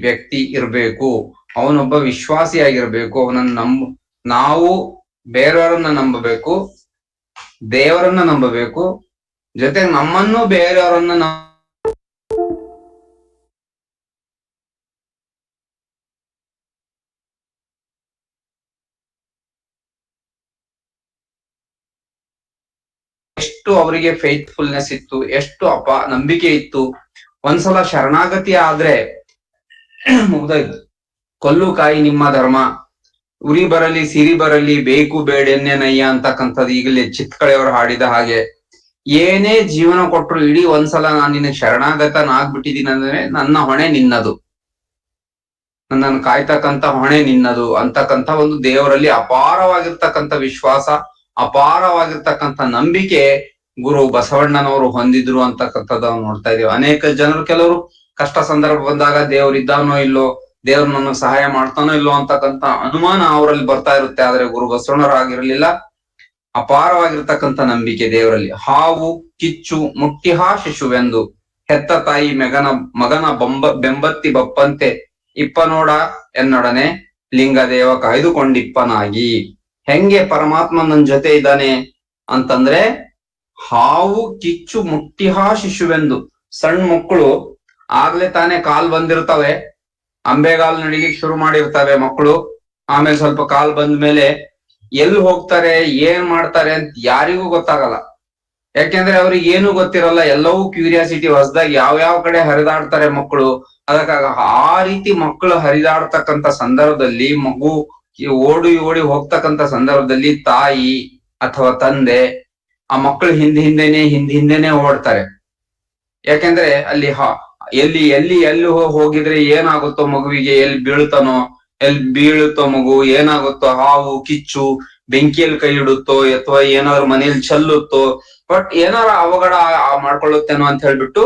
ವ್ಯಕ್ತಿ ಇರಬೇಕು, ಅವನೊಬ್ಬ ವಿಶ್ವಾಸಿಯಾಗಿರ್ಬೇಕು. ನಾವು ಬೇರೆಯವರನ್ನ ನಂಬಬೇಕು, ದೇವರನ್ನ ನಂಬಬೇಕು, ಜೊತೆಗೆ ನಮ್ಮನ್ನು ಬೇರೆಯವರನ್ನ ಎಷ್ಟು ಅವರಿಗೆ ಫೇತ್ಫುಲ್ನೆಸ್ ಇತ್ತು, ಎಷ್ಟು ನಂಬಿಕೆ ಇತ್ತು. ಒಂದ್ಸಲ ಶರಣಾಗತಿ ಆದ್ರೆ ಮುಗ್ದಾಯ್ತು. ಕೊಲ್ಲು ಕಾಯಿ ನಿಮ್ಮ ಧರ್ಮ, ಉರಿ ಬರಲಿ ಸಿರಿ ಬರಲಿ ಬೇಕು ಬೇಡೆನ್ನೆನಯ್ಯ ಅಂತಕ್ಕಂಥದ್ದು ಈಗಲೇ ಚಿತ್ಕಳೆಯವರು ಹಾಡಿದ ಹಾಗೆ, ಏನೇ ಜೀವನ ಕೊಟ್ರು ಇಡೀ ಒಂದ್ಸಲ ನಾನು ನಿನಗೆ ಶರಣಾಗತನಾಗ್ಬಿಟ್ಟಿದ್ದೀನಿ ಅಂದ್ರೆ ನನ್ನ ಹೊಣೆ ನಿನ್ನದು, ನನ್ನನ್ನು ಕಾಯ್ತಕ್ಕಂಥ ಹೊಣೆ ನಿನ್ನದು ಅಂತಕ್ಕಂಥ ಒಂದು ದೇವರಲ್ಲಿ ಅಪಾರವಾಗಿರ್ತಕ್ಕಂಥ ವಿಶ್ವಾಸ, ಅಪಾರವಾಗಿರ್ತಕ್ಕಂಥ ನಂಬಿಕೆ ಗುರು ಬಸವಣ್ಣನವರು ಹೊಂದಿದ್ರು ಅಂತಕ್ಕಂಥದ್ದು ನಾವು ನೋಡ್ತಾ ಇದ್ದೇವೆ. ಅನೇಕ ಜನರು, ಕೆಲವರು ಕಷ್ಟ ಸಂದರ್ಭ ಬಂದಾಗ ದೇವ್ರು ಇದ್ದಾನೋ ಇಲ್ಲೋ, ದೇವ್ರು ನನಗೆ ಸಹಾಯ ಮಾಡ್ತಾನೋ ಇಲ್ಲೋ ಅಂತಕ್ಕಂಥ ಅನುಮಾನ ಅವರಲ್ಲಿ ಬರ್ತಾ ಇರುತ್ತೆ. ಆದ್ರೆ ಗುರು ಬಸವಣ್ಣರಾಗಿರ್ಲಿಲ್ಲ, ಅಪಾರವಾಗಿರ್ತಕ್ಕಂಥ ನಂಬಿಕೆ ದೇವರಲ್ಲಿ. ಹಾವು ಕಿಚ್ಚು ಮುಟ್ಟಿಹಾ ಶಿಶುವೆಂದು ಹೆತ್ತ ತಾಯಿ ಮಗನ ಬೆಂಬತ್ತಿ ಬಪ್ಪಂತೆ ಇಪ್ಪ ನೋಡ ಎನ್ನೊಡನೆ ಲಿಂಗದೇವ ಕಾಯ್ದುಕೊಂಡಿಪ್ಪನಾಗಿ. ಹೆಂಗೆ ಪರಮಾತ್ಮ ನನ್ನ ಜೊತೆ ಇದ್ದಾನೆ ಅಂತಂದ್ರೆ, ಹಾವು ಕಿಚ್ಚು ಮುಟ್ಟಿಹಾ ಶಿಶುವೆಂದು, ಸಣ್ಣ ಮಕ್ಕಳು ಆಗ್ಲೇ ತಾನೇ ಕಾಲ್ ಬಂದಿರ್ತವೆ, ಅಂಬೆಗಾಲ್ ನಡಿಲಿಕ್ಕೆ ಶುರು ಮಾಡಿರ್ತವೆ ಮಕ್ಕಳು. ಆಮೇಲೆ ಸ್ವಲ್ಪ ಕಾಲ್ ಬಂದ್ಮೇಲೆ ಎಲ್ಲಿ ಹೋಗ್ತಾರೆ ಏನ್ ಮಾಡ್ತಾರೆ ಅಂತ ಯಾರಿಗೂ ಗೊತ್ತಾಗಲ್ಲ. ಯಾಕೆಂದ್ರೆ ಅವ್ರಿಗೆ ಏನು ಗೊತ್ತಿರಲ್ಲ, ಎಲ್ಲವೂ ಕ್ಯೂರಿಯಾಸಿಟಿ, ಹೊಸದಾಗಿ ಯಾವ ಕಡೆ ಹರಿದಾಡ್ತಾರೆ ಮಕ್ಕಳು. ಅದಕ್ಕಾಗ ಆ ರೀತಿ ಮಕ್ಕಳು ಹರಿದಾಡ್ತಕ್ಕಂಥ ಸಂದರ್ಭದಲ್ಲಿ, ಮಗು ಓಡಿ ಹೋಗ್ತಕ್ಕಂಥ ಸಂದರ್ಭದಲ್ಲಿ ತಾಯಿ ಅಥವಾ ತಂದೆ ಆ ಮಕ್ಕಳು ಹಿಂದೆನೆ ಓಡ್ತಾರೆ. ಯಾಕೆಂದ್ರೆ ಅಲ್ಲಿ ಎಲ್ಲಿ ಹೋಗಿದ್ರೆ ಏನಾಗುತ್ತೋ ಮಗುವಿಗೆ, ಎಲ್ಲಿ ಬೀಳುತ್ತೋ ಮಗು, ಏನಾಗುತ್ತೋ, ಹಾವು ಕಿಚ್ಚು ಬೆಂಕಿಯಲ್ಲಿ ಕೈ ಇಡುತ್ತೋ ಅಥವಾ ಏನಾದ್ರು ಮನೇಲಿ ಚೆಲ್ಲುತ್ತೋ, ಬಟ್ ಏನಾರ ಅವಘಡ ಮಾಡ್ಕೊಳ್ಳುತ್ತೇನೋ ಅಂತ ಹೇಳ್ಬಿಟ್ಟು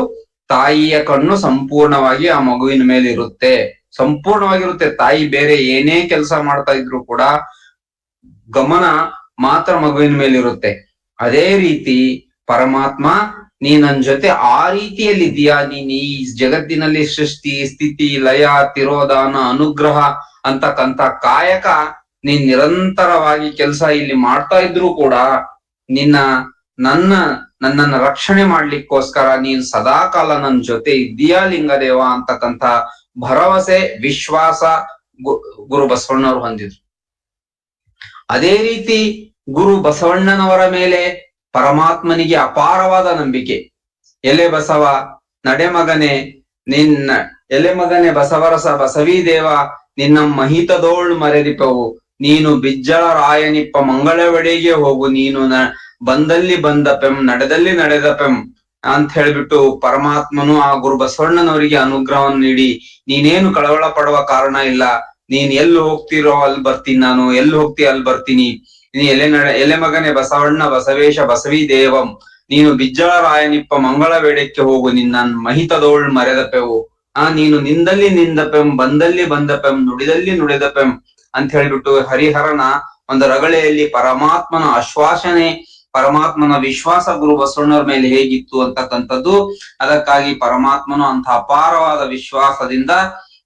ತಾಯಿಯ ಕಣ್ಣು ಸಂಪೂರ್ಣವಾಗಿ ಆ ಮಗುವಿನ ಮೇಲೆ ಇರುತ್ತೆ, ಸಂಪೂರ್ಣವಾಗಿರುತ್ತೆ. ತಾಯಿ ಬೇರೆ ಏನೇ ಕೆಲಸ ಮಾಡ್ತಾ ಇದ್ರು ಕೂಡ ಗಮನ ಮಾತ್ರ ಮಗುವಿನ ಮೇಲೆ ಇರುತ್ತೆ. ಅದೇ ರೀತಿ ಪರಮಾತ್ಮ, ನೀ ನನ್ ಜೊತೆ ಆ ರೀತಿಯಲ್ಲಿ ಇದೀಯಾ, ನೀನ್ ಈ ಜಗತ್ತಿನಲ್ಲಿ ಸೃಷ್ಟಿ ಸ್ಥಿತಿ ಲಯ ತಿರೋಧಾನ ಅನುಗ್ರಹ ಅಂತಕ್ಕಂಥ ಕಾಯಕ ನೀನ್ ನಿರಂತರವಾಗಿ ಕೆಲಸ ಇಲ್ಲಿ ಮಾಡ್ತಾ ಇದ್ರು ಕೂಡ ನನ್ನನ್ನ ರಕ್ಷಣೆ ಮಾಡ್ಲಿಕ್ಕೋಸ್ಕರ ನೀನ್ ಸದಾ ಕಾಲ ನನ್ ಜೊತೆ ಇದ್ದೀಯಾ ಲಿಂಗದೇವ ಅಂತಕ್ಕಂಥ ಭರವಸೆ ವಿಶ್ವಾಸ ಗುರು ಬಸವಣ್ಣವರು ಹೊಂದಿದ್ರು. ಅದೇ ರೀತಿ ಗುರು ಬಸವಣ್ಣನವರ ಮೇಲೆ ಪರಮಾತ್ಮನಿಗೆ ಅಪಾರವಾದ ನಂಬಿಕೆ. ಎಲೆ ಬಸವ ನಡೆಮಗನೆ ಎಲೆ ಮಗನೆ ಬಸವರಸ ಬಸವೀ ದೇವ ನಿನ್ನ ಮಹಿತದೋಳ್ ಮರೆದಿಪವು, ನೀನು ಬಿಜ್ಜಳ ರಾಯನಿಪ್ಪ ಮಂಗಳವೆಡೆಗೆ ಹೋಗು, ನೀನು ಬಂದಲ್ಲಿ ಬಂದ ಪೆಂ ನಡೆದಲ್ಲಿ ನಡೆದ ಪೆಂ ಅಂತ ಹೇಳ್ಬಿಟ್ಟು ಪರಮಾತ್ಮನು ಆ ಗುರು ಬಸವಣ್ಣನವರಿಗೆ ಅನುಗ್ರಹವನ್ನು ನೀಡಿ, ನೀನೇನು ಕಳವಳ ಪಡುವ ಕಾರಣ ಇಲ್ಲ, ನೀನ್ ಎಲ್ಲಿ ಹೋಗ್ತಿರೋ ಅಲ್ಲಿ ಬರ್ತೀನಿ, ನಾನು ಎಲ್ಲಿ ಹೋಗ್ತೀಯ ಅಲ್ಲಿ ಬರ್ತೀನಿ, ನೀ ಎಲೆ ಮಗನೆ ಬಸವಣ್ಣ ಬಸವೇಶ ಬಸವೀ ದೇವಂ, ನೀನು ಬಿಜ್ಜಳ ರಾಯನಿಪ್ಪ ಮಂಗಳ ವೇಡಕ್ಕೆ ಹೋಗು, ನಿನ್ನ ಮಹಿತದೋಳ್ ಮರೆದಪೆವು, ನೀನು ನಿಂದಲ್ಲಿ ನಿಂದ ಪೆಂ ಬಂದಲ್ಲಿ ಬಂದ ಪೆಂ ನುಡಿದಲ್ಲಿ ನುಡಿದ ಪೆಂ ಅಂತ ಹೇಳ್ಬಿಟ್ಟು ಹರಿಹರನ ಒಂದು ರಗಳೆಯಲ್ಲಿ ಪರಮಾತ್ಮನ ಆಶ್ವಾಸನೆ, ಪರಮಾತ್ಮನ ವಿಶ್ವಾಸ ಗುರು ಬಸವಣ್ಣವ್ರ ಮೇಲೆ ಹೇಗಿತ್ತು ಅಂತಕ್ಕಂಥದ್ದು. ಅದಕ್ಕಾಗಿ ಪರಮಾತ್ಮನು ಅಂತ ಅಪಾರವಾದ ವಿಶ್ವಾಸದಿಂದ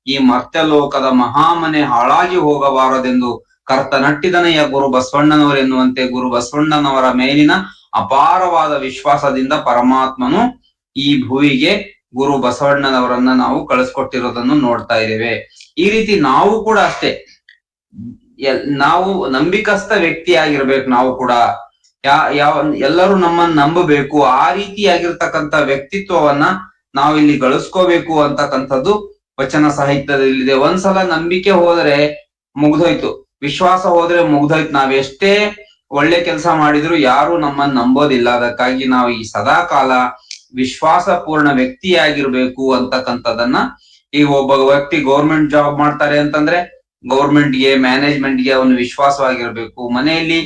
ಈ ಮರ್ತ್ಯಲೋಕದ ಮಹಾಮನೆ ಹಾಳಾಗಿ ಹೋಗಬಾರದೆಂದು ಕರ್ತನಟ್ಟಿದನೆಯ ಗುರು ಬಸವಣ್ಣನವರೆನ್ನುವಂತೆ ಗುರು ಬಸವಣ್ಣನವರ ಮೇಲಿನ ಅಪಾರವಾದ ವಿಶ್ವಾಸದಿಂದ ಪರಮಾತ್ಮನು ಈ ಭೂವಿಗೆ ಗುರು ಬಸವಣ್ಣನವರನ್ನ ನಾವು ಕಳಿಸ್ಕೊಟ್ಟಿರೋದನ್ನು ನೋಡ್ತಾ ಇದ್ದೇವೆ. ಈ ರೀತಿ ನಾವು ಕೂಡ ಅಷ್ಟೇ, ನಾವು ನಂಬಿಕಸ್ಥ ವ್ಯಕ್ತಿ ಆಗಿರ್ಬೇಕು. ನಾವು ಕೂಡ ಎಲ್ಲರೂ ನಮ್ಮನ್ನ ನಂಬಬೇಕು, ಆ ರೀತಿಯಾಗಿರ್ತಕ್ಕಂಥ ವ್ಯಕ್ತಿತ್ವವನ್ನ ನಾವು ಇಲ್ಲಿ ಗಳಿಸ್ಕೋಬೇಕು ಅಂತಕ್ಕಂಥದ್ದು ವಚನ ಸಾಹಿತ್ಯದಲ್ಲಿದೆ. ಒಂದ್ಸಲ ನಂಬಿಕೆ ಹೋದ್ರೆ ಮುಗ್ದೋಯ್ತು, ವಿಶ್ವಾಸ ಹೋದ್ರೆ ಮುಗ್ದೋಯ್ತು. ನಾವೆಷ್ಟೇ ಒಳ್ಳೆ ಕೆಲಸ ಮಾಡಿದ್ರು ಯಾರು ನಮ್ಮನ್ನ ನಂಬೋದಿಲ್ಲ. ಅದಕ್ಕಾಗಿ ನಾವು ಈ ಸದಾ ಕಾಲ ವಿಶ್ವಾಸ ಪೂರ್ಣ ವ್ಯಕ್ತಿಯಾಗಿರ್ಬೇಕು ಅಂತಕ್ಕಂಥದನ್ನ, ಈಗ ಒಬ್ಬ ವ್ಯಕ್ತಿ ಗೌರ್ಮೆಂಟ್ ಜಾಬ್ ಮಾಡ್ತಾರೆ ಅಂತಂದ್ರೆ ಗೌರ್ಮೆಂಟ್ಗೆ ಮ್ಯಾನೇಜ್ಮೆಂಟ್ಗೆ ಅವನು ವಿಶ್ವಾಸವಾಗಿರ್ಬೇಕು. ಮನೆಯಲ್ಲಿ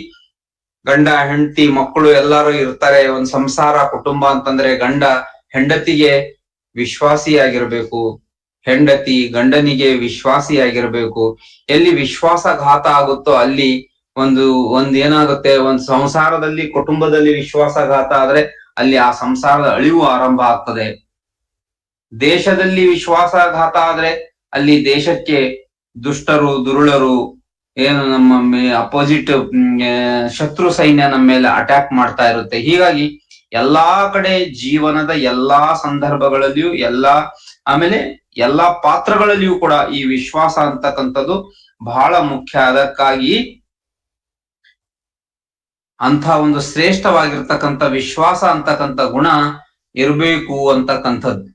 ಗಂಡ ಹೆಂಡತಿ ಮಕ್ಕಳು ಎಲ್ಲರೂ ಇರ್ತಾರೆ. ಒಂದ್ ಸಂಸಾರ ಕುಟುಂಬ ಅಂತಂದ್ರೆ ಗಂಡ ಹೆಂಡತಿಗೆ ವಿಶ್ವಾಸಿಯಾಗಿರ್ಬೇಕು, ಹೆಂಡತಿ ಗಂಡನಿಗೆ ವಿಶ್ವಾಸಿಯಾಗಿರ್ಬೇಕು. ಎಲ್ಲಿ ವಿಶ್ವಾಸಘಾತ ಆಗುತ್ತೋ ಅಲ್ಲಿ ಏನಾಗುತ್ತೆ, ಒಂದ್ ಸಂಸಾರದಲ್ಲಿ ಕುಟುಂಬದಲ್ಲಿ ವಿಶ್ವಾಸಘಾತ ಆದ್ರೆ ಅಲ್ಲಿ ಆ ಸಂಸಾರದ ಅಳಿವು ಆರಂಭ ಆಗ್ತದೆ. ದೇಶದಲ್ಲಿ ವಿಶ್ವಾಸಘಾತ ಆದ್ರೆ ಅಲ್ಲಿ ದೇಶಕ್ಕೆ ದುಷ್ಟರು ದುರುಳರು ಏನು ನಮ್ಮ ಅಪೋಸಿಟ್ ಶತ್ರು ಸೈನ್ಯ ನಮ್ಮ ಮೇಲೆ ಅಟ್ಯಾಕ್ ಮಾಡ್ತಾ ಇರುತ್ತೆ. ಹೀಗಾಗಿ ಎಲ್ಲಾ ಕಡೆ ಜೀವನದ ಎಲ್ಲಾ ಸಂದರ್ಭಗಳಲ್ಲಿಯೂ ಆಮೇಲೆ ಎಲ್ಲಾ ಪಾತ್ರಗಳಲ್ಲಿಯೂ ಕೂಡ ಈ ವಿಶ್ವಾಸ ಅಂತಕ್ಕಂಥದ್ದು ಬಹಳ ಮುಖ್ಯ. ಅದಕ್ಕಾಗಿ ಅಂತ ಒಂದು ಶ್ರೇಷ್ಠವಾಗಿರ್ತಕ್ಕಂಥ ವಿಶ್ವಾಸ ಅಂತಕ್ಕಂಥ ಗುಣ ಇರಬೇಕು ಅಂತಕ್ಕಂಥದ್ದು.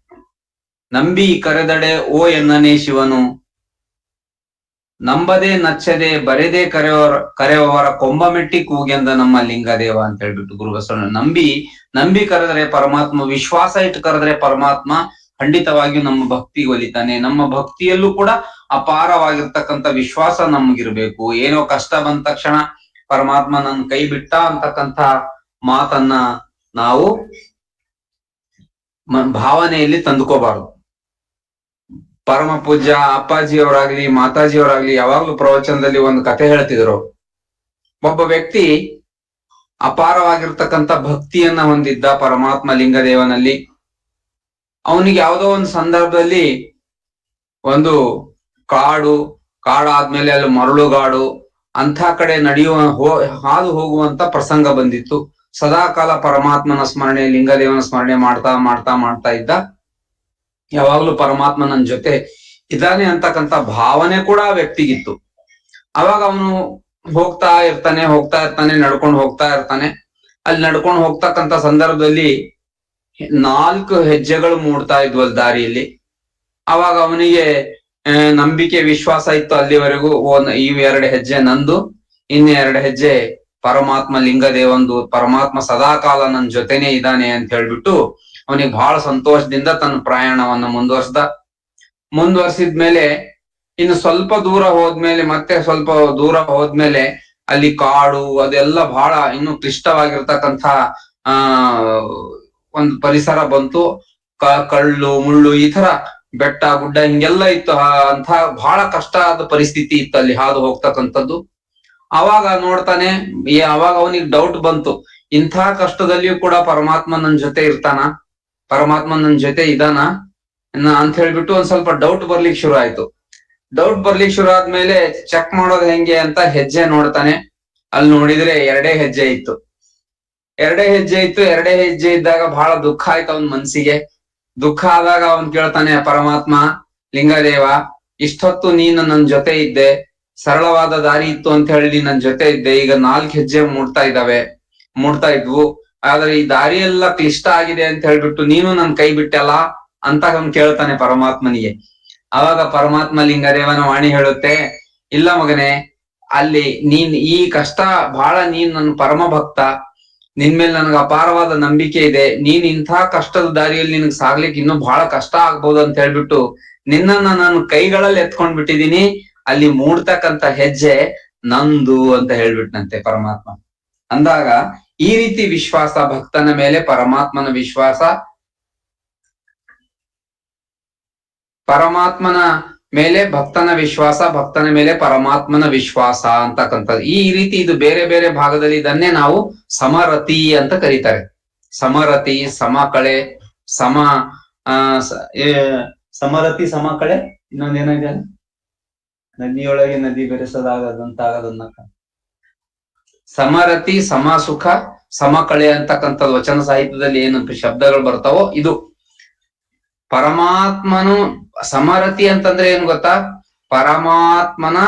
ನಂಬಿ ಕರೆದಡೆ ಓ ಎನ್ನನೇ ಶಿವನು, ನಂಬದೆ ನಚ್ಚದೆ ಬರೆದೇ ಕರೆಯುವವರ ಕೊಂಬ ಮೆಟ್ಟಿ ಕೂಗೆಂದ ನಮ್ಮ ಲಿಂಗದೇವ ಅಂತ ಹೇಳ್ಬಿಟ್ಟು ಗುರು ಬಸವಣ್ಣ. ನಂಬಿ ಕರೆದರೆ ಪರಮಾತ್ಮ, ವಿಶ್ವಾಸ ಇಟ್ಟು ಕರೆದ್ರೆ ಪರಮಾತ್ಮ ಖಂಡಿತವಾಗಿಯೂ ನಮ್ಮ ಭಕ್ತಿ ಒಲಿತಾನೆ. ನಮ್ಮ ಭಕ್ತಿಯಲ್ಲೂ ಕೂಡ ಅಪಾರವಾಗಿರ್ತಕ್ಕಂಥ ವಿಶ್ವಾಸ ನಮಗಿರ್ಬೇಕು. ಏನೋ ಕಷ್ಟ ಬಂದ ತಕ್ಷಣ ಪರಮಾತ್ಮ ನನ್ನ ಕೈ ಬಿಟ್ಟ ಅಂತಕ್ಕಂಥ ಮಾತನ್ನ ನಾವು ಭಾವನೆಯಲ್ಲಿ ತಂದುಕೋಬಾರದು. ಪರಮ ಪೂಜ್ಯ ಅಪ್ಪಾಜಿಯವರಾಗ್ಲಿ ಮಾತಾಜಿಯವರಾಗ್ಲಿ ಯಾವಾಗ್ಲೂ ಪ್ರವಚನದಲ್ಲಿ ಒಂದು ಕತೆ ಹೇಳ್ತಿದ್ರು. ಒಬ್ಬ ವ್ಯಕ್ತಿ ಅಪಾರವಾಗಿರ್ತಕ್ಕಂಥ ಭಕ್ತಿಯನ್ನ ಹೊಂದಿದ್ದ ಪರಮಾತ್ಮ ಲಿಂಗದೇವನಲ್ಲಿ. ಅವನಿಗೆ ಯಾವುದೋ ಒಂದು ಸಂದರ್ಭದಲ್ಲಿ ಒಂದು ಕಾಡಾದ್ಮೇಲೆ ಅಲ್ಲಿ ಮರಳುಗಾಡು ಅಂಥ ಕಡೆ ಹಾದು ಹೋಗುವಂತ ಪ್ರಸಂಗ ಬಂದಿತ್ತು. ಸದಾಕಾಲ ಪರಮಾತ್ಮನ ಸ್ಮರಣೆ, ಲಿಂಗದೇವನ ಸ್ಮರಣೆ ಮಾಡ್ತಾ ಮಾಡ್ತಾ ಮಾಡ್ತಾ ಇದ್ದ. ಯಾವಾಗ್ಲೂ ಪರಮಾತ್ಮ ನನ್ನ ಜೊತೆ ಇದ್ದಾನೆ ಅಂತಕ್ಕಂಥ ಭಾವನೆ ಕೂಡ ಆ ವ್ಯಕ್ತಿಗಿತ್ತು. ಅವಾಗ ಅವನು ಹೋಗ್ತಾ ಇರ್ತಾನೆ, ನಡ್ಕೊಂಡು ಹೋಗ್ತಾ ಇರ್ತಾನೆ. ಅಲ್ಲಿ ನಡ್ಕೊಂಡು ಹೋಗ್ತಕ್ಕಂಥ ಸಂದರ್ಭದಲ್ಲಿ 4 ಹೆಜ್ಜೆಗಳು ಮೂಡ್ತಾ ಇದ್ವಲ್ ದಾರಿಯಲ್ಲಿ. ಅವಾಗ ಅವನಿಗೆ ನಂಬಿಕೆ ವಿಶ್ವಾಸ ಇತ್ತು ಅಲ್ಲಿವರೆಗೂ. ಇವ್ 2 ಹೆಜ್ಜೆ ನಂದು, ಇನ್ನು 2 ಹೆಜ್ಜೆ ಪರಮಾತ್ಮ ಲಿಂಗದೇವಂದು. ಪರಮಾತ್ಮ ಸದಾಕಾಲ ನನ್ನ ಜೊತೆನೆ ಇದ್ದಾನೆ ಅಂತ ಹೇಳ್ಬಿಟ್ಟು ಅವನಿಗೆ ಬಹಳ ಸಂತೋಷದಿಂದ ತನ್ನ ಪ್ರಯಾಣವನ್ನ ಮುಂದುವರ್ಸಿದ್ಮೇಲೆ ಇನ್ನು ಸ್ವಲ್ಪ ದೂರ ಹೋದ್ಮೇಲೆ ಅಲ್ಲಿ ಕಾಡು ಅದೆಲ್ಲ ಬಹಳ ಇನ್ನು ಕ್ಲಿಷ್ಟವಾಗಿರ್ತಕ್ಕಂಥ ಒಂದು ಪರಿಸರ ಬಂತು. ಕಳ್ಳು ಮುಳ್ಳು ಈ ತರ ಬೆಟ್ಟ ಗುಡ್ಡ ಹಿಂಗೆಲ್ಲ ಇತ್ತು. ಅಂತ ಬಹಳ ಕಷ್ಟ ಆದ ಪರಿಸ್ಥಿತಿ ಇತ್ತು ಅಲ್ಲಿ ಹಾದು ಹೋಗ್ತಕ್ಕಂಥದ್ದು. ಅವಾಗ ನೋಡ್ತಾನೆ, ಅವಾಗ ಅವನಿಗೆ ಡೌಟ್ ಬಂತು, ಇಂಥ ಕಷ್ಟದಲ್ಲಿಯೂ ಕೂಡ ಪರಮಾತ್ಮ ನನ್ನ ಜೊತೆ ಇರ್ತಾನ, ಪರಮಾತ್ಮ ನನ್ನ ಜೊತೆ ಇದಾನ ಅಂತ ಹೇಳ್ಬಿಟ್ಟು ಒಂದ್ ಸ್ವಲ್ಪ ಡೌಟ್ ಬರ್ಲಿಕ್ಕೆ ಶುರು ಆಯ್ತು. ಡೌಟ್ ಬರ್ಲಿಕ್ಕೆ ಶುರು ಆದ್ಮೇಲೆ ಚೆಕ್ ಮಾಡೋದು ಹೆಂಗೆ ಅಂತ ಹೆಜ್ಜೆ ನೋಡ್ತಾನೆ. ಅಲ್ಲಿ ನೋಡಿದ್ರೆ 2 ಹೆಜ್ಜೆ ಇತ್ತು. 2 ಹೆಜ್ಜೆ ಇದ್ದಾಗ ಬಹಳ ದುಃಖ ಆಯ್ತು ಅವನ್ ಮನ್ಸಿಗೆ. ದುಃಖ ಆದಾಗ ಅವನ್ ಕೇಳ್ತಾನೆ, ಪರಮಾತ್ಮ ಲಿಂಗದೇವ, ಇಷ್ಟೊತ್ತು ನೀನು ನನ್ನ ಜೊತೆ ಇದ್ದೆ, ಸರಳವಾದ ದಾರಿ ಇತ್ತು ಅಂತ ಹೇಳಿ ನನ್ ಜೊತೆ ಇದ್ದೆ. ಈಗ 4 ಹೆಜ್ಜೆ ಮೂಡ್ತಾ ಇದ್ವು, ಆದ್ರೆ ಈ ದಾರಿ ಎಲ್ಲ ಕ್ಲಿಷ್ಟ ಆಗಿದೆ ಅಂತ ಹೇಳ್ಬಿಟ್ಟು ನೀನು ನನ್ ಕೈ ಬಿಟ್ಟಲ್ಲ ಅಂತ ಅವನ್ ಕೇಳ್ತಾನೆ ಪರಮಾತ್ಮನಿಗೆ. ಅವಾಗ ಪರಮಾತ್ಮ ಲಿಂಗದೇವನ ವಾಣಿ ಹೇಳುತ್ತೆ, ಇಲ್ಲ ಮಗನೇ, ಅಲ್ಲಿ ಈ ಕಷ್ಟ ಬಹಳ, ನೀನ್ ನನ್ನ ಪರಮ ಭಕ್ತ, ನಿನ್ ಮೇಲೆ ನನಗೆ ಅಪಾರವಾದ ನಂಬಿಕೆ ಇದೆ. ನೀನ್ ಇಂಥ ಕಷ್ಟದ ದಾರಿಯಲ್ಲಿ ನಿನಗ್ ಸಾಗ್ಲಿಕ್ಕೆ ಇನ್ನೂ ಬಹಳ ಕಷ್ಟ ಆಗ್ಬೋದು ಅಂತ ಹೇಳ್ಬಿಟ್ಟು ನಿನ್ನನ್ನ ನಾನು ಕೈಗಳಲ್ಲಿ ಎತ್ಕೊಂಡ್ ಬಿಟ್ಟಿದೀನಿ. ಅಲ್ಲಿ ಮೂಡ್ತಕ್ಕಂಥ ಹೆಜ್ಜೆ ನಂದು ಅಂತ ಹೇಳ್ಬಿಟ್ನಂತೆ ಪರಮಾತ್ಮ. ಅಂದಾಗ ಈ ರೀತಿ ವಿಶ್ವಾಸ, ಭಕ್ತನ ಮೇಲೆ ಪರಮಾತ್ಮನ ವಿಶ್ವಾಸ, ಪರಮಾತ್ಮನ ಮೇಲೆ ಭಕ್ತನ ವಿಶ್ವಾಸ, ಭಕ್ತನ ಮೇಲೆ ಪರಮಾತ್ಮನ ವಿಶ್ವಾಸ ಅಂತಕ್ಕಂಥದ್ದು. ಈ ರೀತಿ ಇದು ಬೇರೆ ಬೇರೆ ಭಾಗದಲ್ಲಿ ಇದನ್ನೇ ನಾವು ಸಮರತಿ ಅಂತ ಕರೀತಾರೆ. ಸಮರತಿ, ಸಮಕಳೆ, ಸಮರತಿ, ಸಮಕಳೆ, ಇನ್ನೊಂದೇನಿದೆ, ನದಿಯೊಳಗೆ ನದಿ ಬೆರೆಸದಾಗದಂತಾಗದನ್ನ ಸಮರತಿ, ಸಮಸುಖ, ಸಮಕಳೆ ಅಂತಕ್ಕಂಥದ್ದು ವಚನ ಸಾಹಿತ್ಯದಲ್ಲಿ ಏನು ಶಬ್ದಗಳು ಬರ್ತಾವೋ ಇದು. ಪರಮಾತ್ಮನು ಸಮರತಿ ಅಂತಂದ್ರೆ ಏನ್ ಗೊತ್ತಾ, ಪರಮಾತ್ಮನ